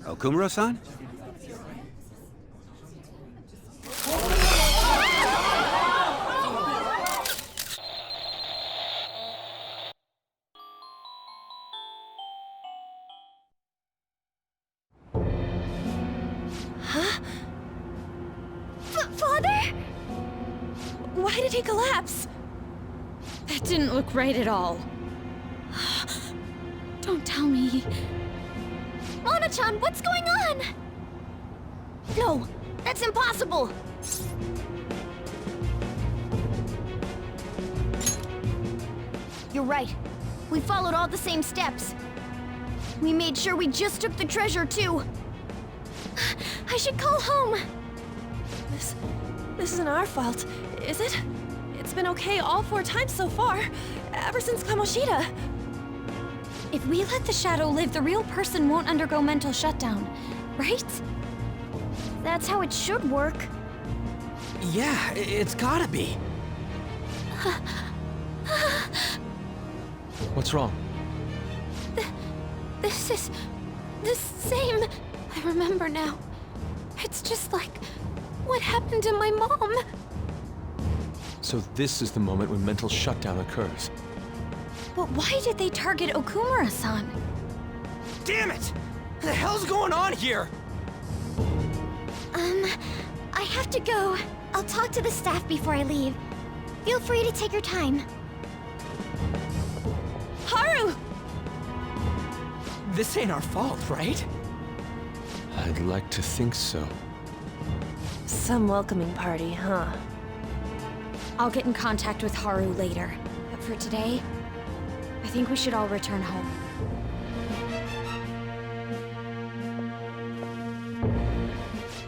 Okumura-san? Father? Why did he collapse? That didn't look right at all. Don't tell me. Mona-chan, what's going on? No, that's impossible. You're right. We followed all the same steps. We made sure we just took the treasure, too. I should call home. This isn't our fault, is it? It's been okay all 4 times so far, ever since Kamoshida. If we let the shadow live, the real person won't undergo mental shutdown, right? That's how it should work. Yeah, it's gotta be. What's wrong? This is the same. I remember now. It's just like what happened to my mom. So this is the moment when mental shutdown occurs. But why did they target Okumura-san? Damn it! What the hell's going on here? I have to go. I'll talk to the staff before I leave. Feel free to take your time. Haru! This ain't our fault, right? I'd like to think so. Some welcoming party, huh? I'll get in contact with Haru later. But for today, I think we should all return home.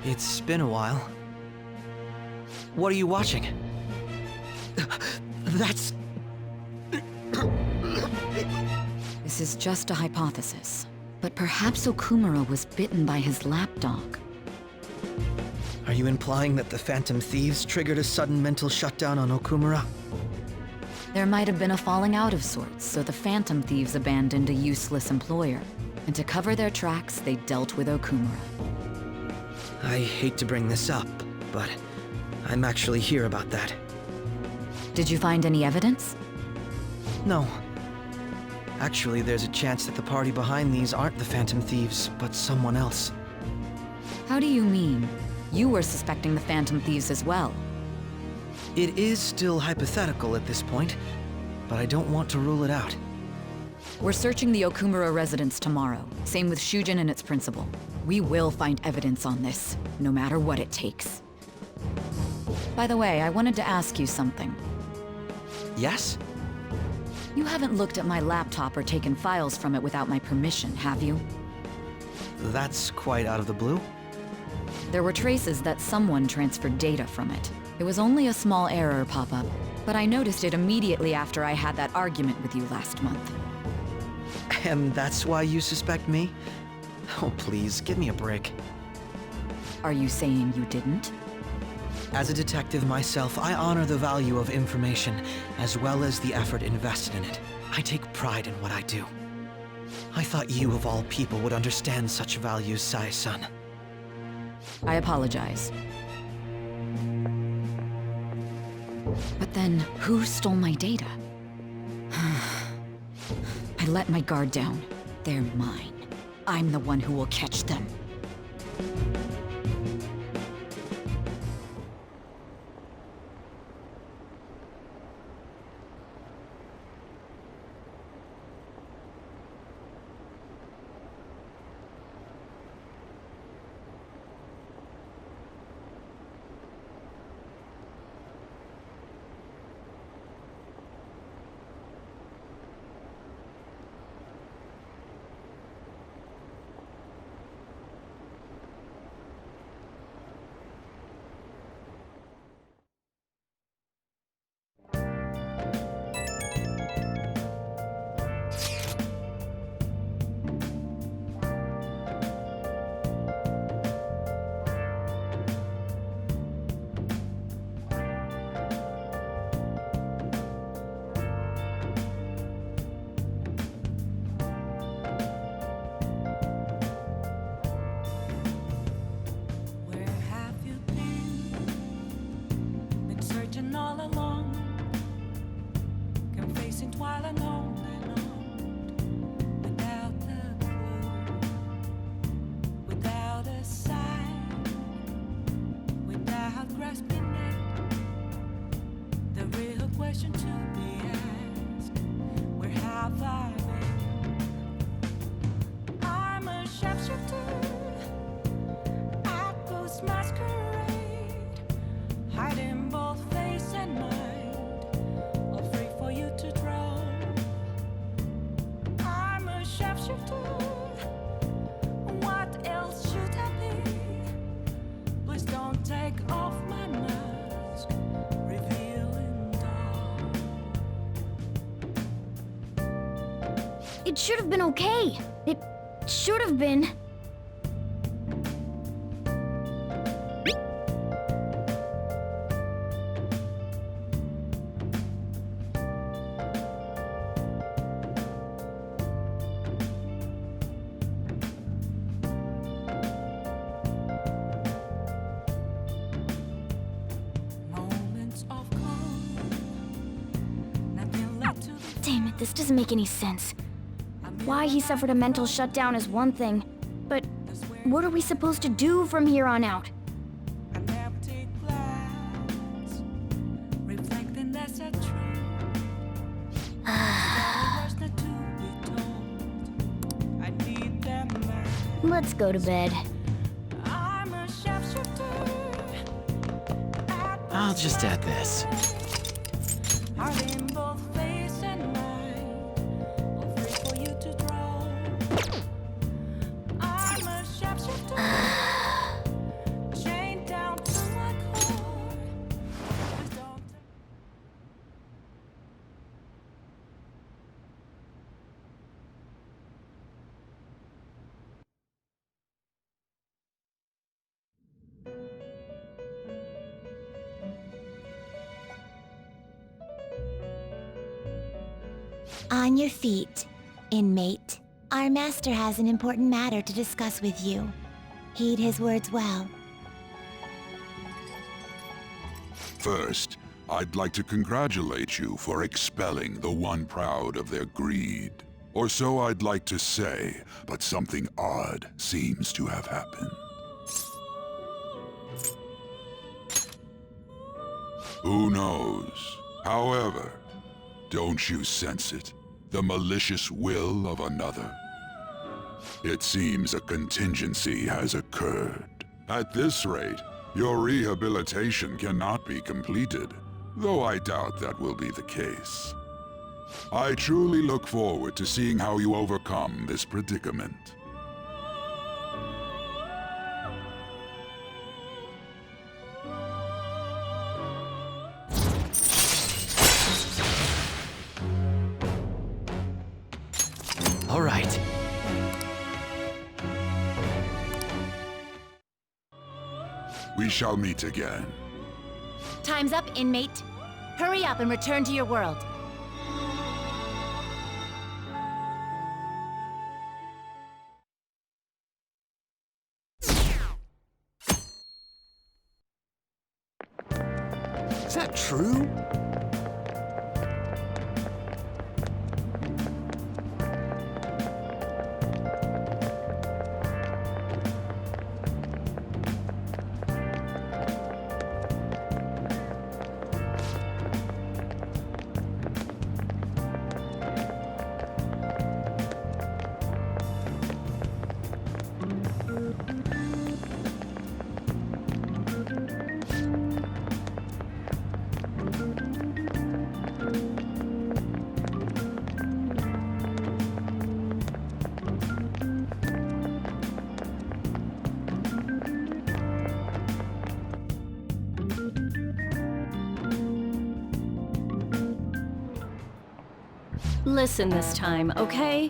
It's been a while. What are you watching? That's... This is just a hypothesis, but perhaps Okumura was bitten by his lapdog. Are you implying that the Phantom Thieves triggered a sudden mental shutdown on Okumura? There might have been a falling out of sorts, so the Phantom Thieves abandoned a useless employer. And to cover their tracks, they dealt with Okumura. I hate to bring this up, but I'm actually here about that. Did you find any evidence? No. Actually, there's a chance that the party behind these aren't the Phantom Thieves, but someone else. How do you mean? You were suspecting the Phantom Thieves as well. It is still hypothetical at this point, but I don't want to rule it out. We're searching the Okumura residence tomorrow. Same with Shujin and its principal. We will find evidence on this, no matter what it takes. By the way, I wanted to ask you something. Yes? You haven't looked at my laptop or taken files from it without my permission, have you? That's quite out of the blue. There were traces that someone transferred data from it. It was only a small error pop-up, but I noticed it immediately after I had that argument with you last month. And that's why you suspect me? Oh, please, give me a break. Are you saying you didn't? As a detective myself, I honor the value of information, as well as the effort invested in it. I take pride in what I do. I thought you, of all people, would understand such values, Sai-san. I apologize. But then, who stole my data? I let my guard down. They're mine. I'm the one who will catch them. Where have you been? Been searching all along, confessing while alone and on, without a clue, without a sign, without grasping it. The real question to be asked: where have I been? I'm a sharpshooter. Masquerade, hiding both face and mind, all free for you to draw. I'm a sharpshooter. What else should I be? Please don't take off my mask, revealing dawn. It should have been okay. It should have been. Damn it, this doesn't make any sense. Why he suffered a mental shutdown is one thing, but what are we supposed to do from here on out? An empty glass, reflecting that's a truth. There's not to be told. I need them back. Let's go to bed. I'm a sharpshooter. I'll just add this. Hiding both face and mind, all free for you to draw. I'm a sharpshooter, chained down to my core. Please don't. On your feet, inmate. Our master has an important matter to discuss with you. Heed his words well. First, I'd like to congratulate you for expelling the one proud of their greed. Or so I'd like to say, but something odd seems to have happened. Who knows? However, don't you sense it? the malicious will of another. It seems a contingency has occurred. At this rate, your rehabilitation cannot be completed, though I doubt that will be the case. I truly look forward to seeing how you overcome this predicament. All right. We shall meet again. Time's up, inmate. Hurry up and return to your world. Is that true? Listen this time, okay?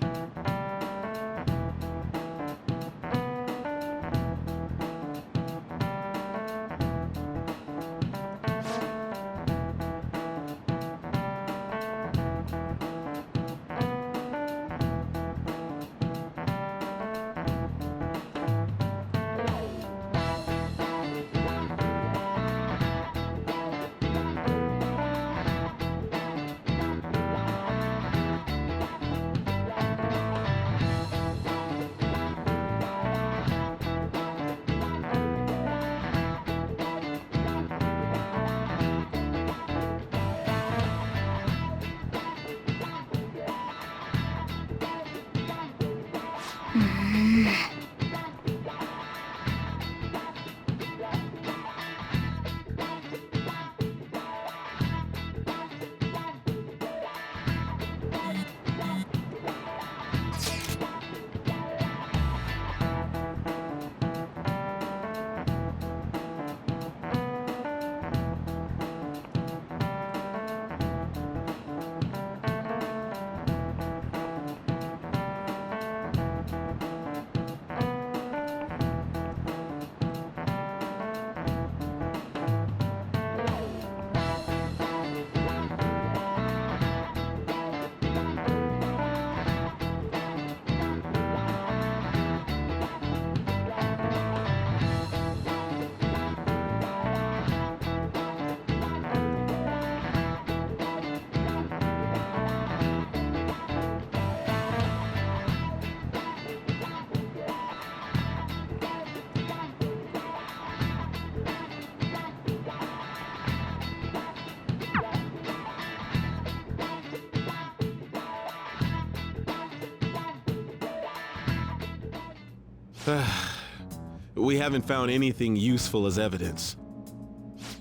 We haven't found anything useful as evidence.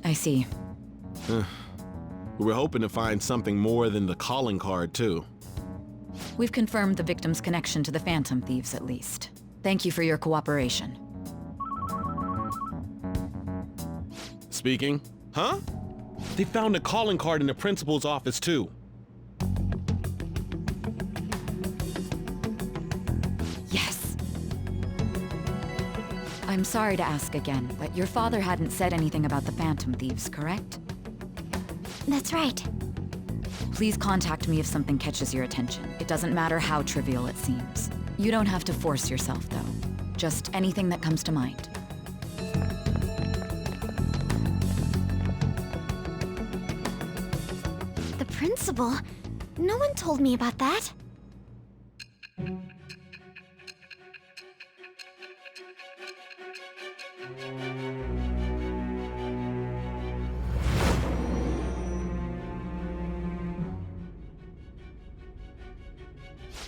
I see. We're hoping to find something more than the calling card, too. We've confirmed the victim's connection to the Phantom Thieves, at least. Thank you for your cooperation. Speaking? Huh? They found a calling card in the principal's office, too. Yes! I'm sorry to ask again, but your father hadn't said anything about the Phantom Thieves, correct? That's right. Please contact me if something catches your attention. It doesn't matter how trivial it seems. You don't have to force yourself, though. Just anything that comes to mind. The principal? No one told me about that.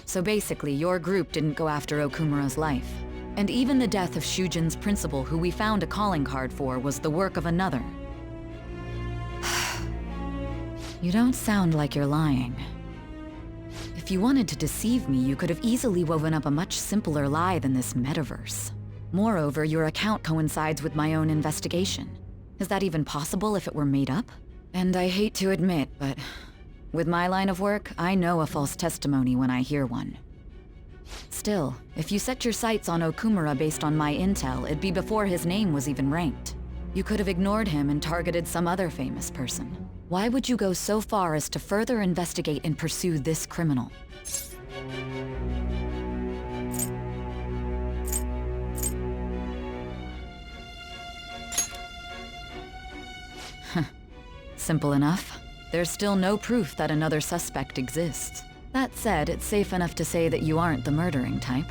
So basically, your group didn't go after Okumura's life. And even the death of Shujin's principal, who we found a calling card for, was the work of another. You don't sound like you're lying. If you wanted to deceive me, you could have easily woven up a much simpler lie than this metaverse. Moreover, your account coincides with my own investigation. Is that even possible if it were made up? And I hate to admit, but with my line of work, I know a false testimony when I hear one. Still, if you set your sights on Okumura based on my intel, it'd be before his name was even ranked. You could have ignored him and targeted some other famous person. Why would you go so far as to further investigate and pursue this criminal? Simple enough. There's still no proof that another suspect exists. That said, it's safe enough to say that you aren't the murdering type.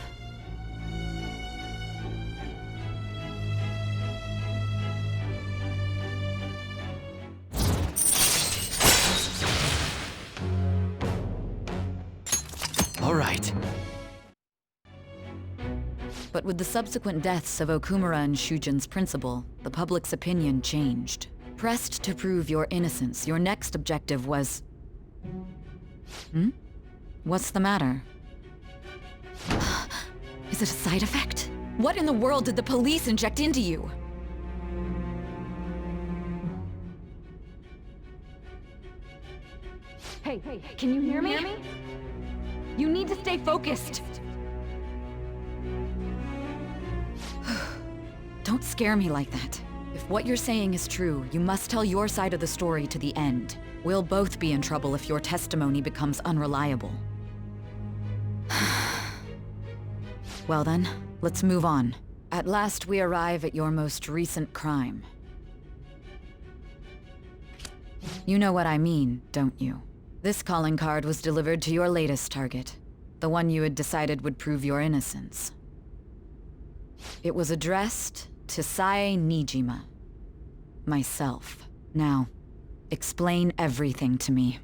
All right. But with the subsequent deaths of Okumura and Shujin's principal, the public's opinion changed. Pressed to prove your innocence, your next objective was... What's the matter? Is it a side effect? What in the world did the police inject into you? Hey, can you hear me? You need to stay focused. Don't scare me like that. If what you're saying is true, you must tell your side of the story to the end. We'll both be in trouble if your testimony becomes unreliable. Well then, let's move on. At last we arrive at your most recent crime. You know what I mean, don't you? This calling card was delivered to your latest target, the one you had decided would prove your innocence. It was addressed to Sae Nijima, myself. Now, explain everything to me.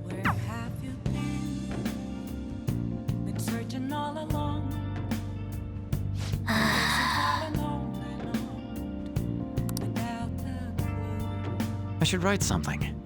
Where have you been? Been searching all along. All alone, without a clue. I should write something.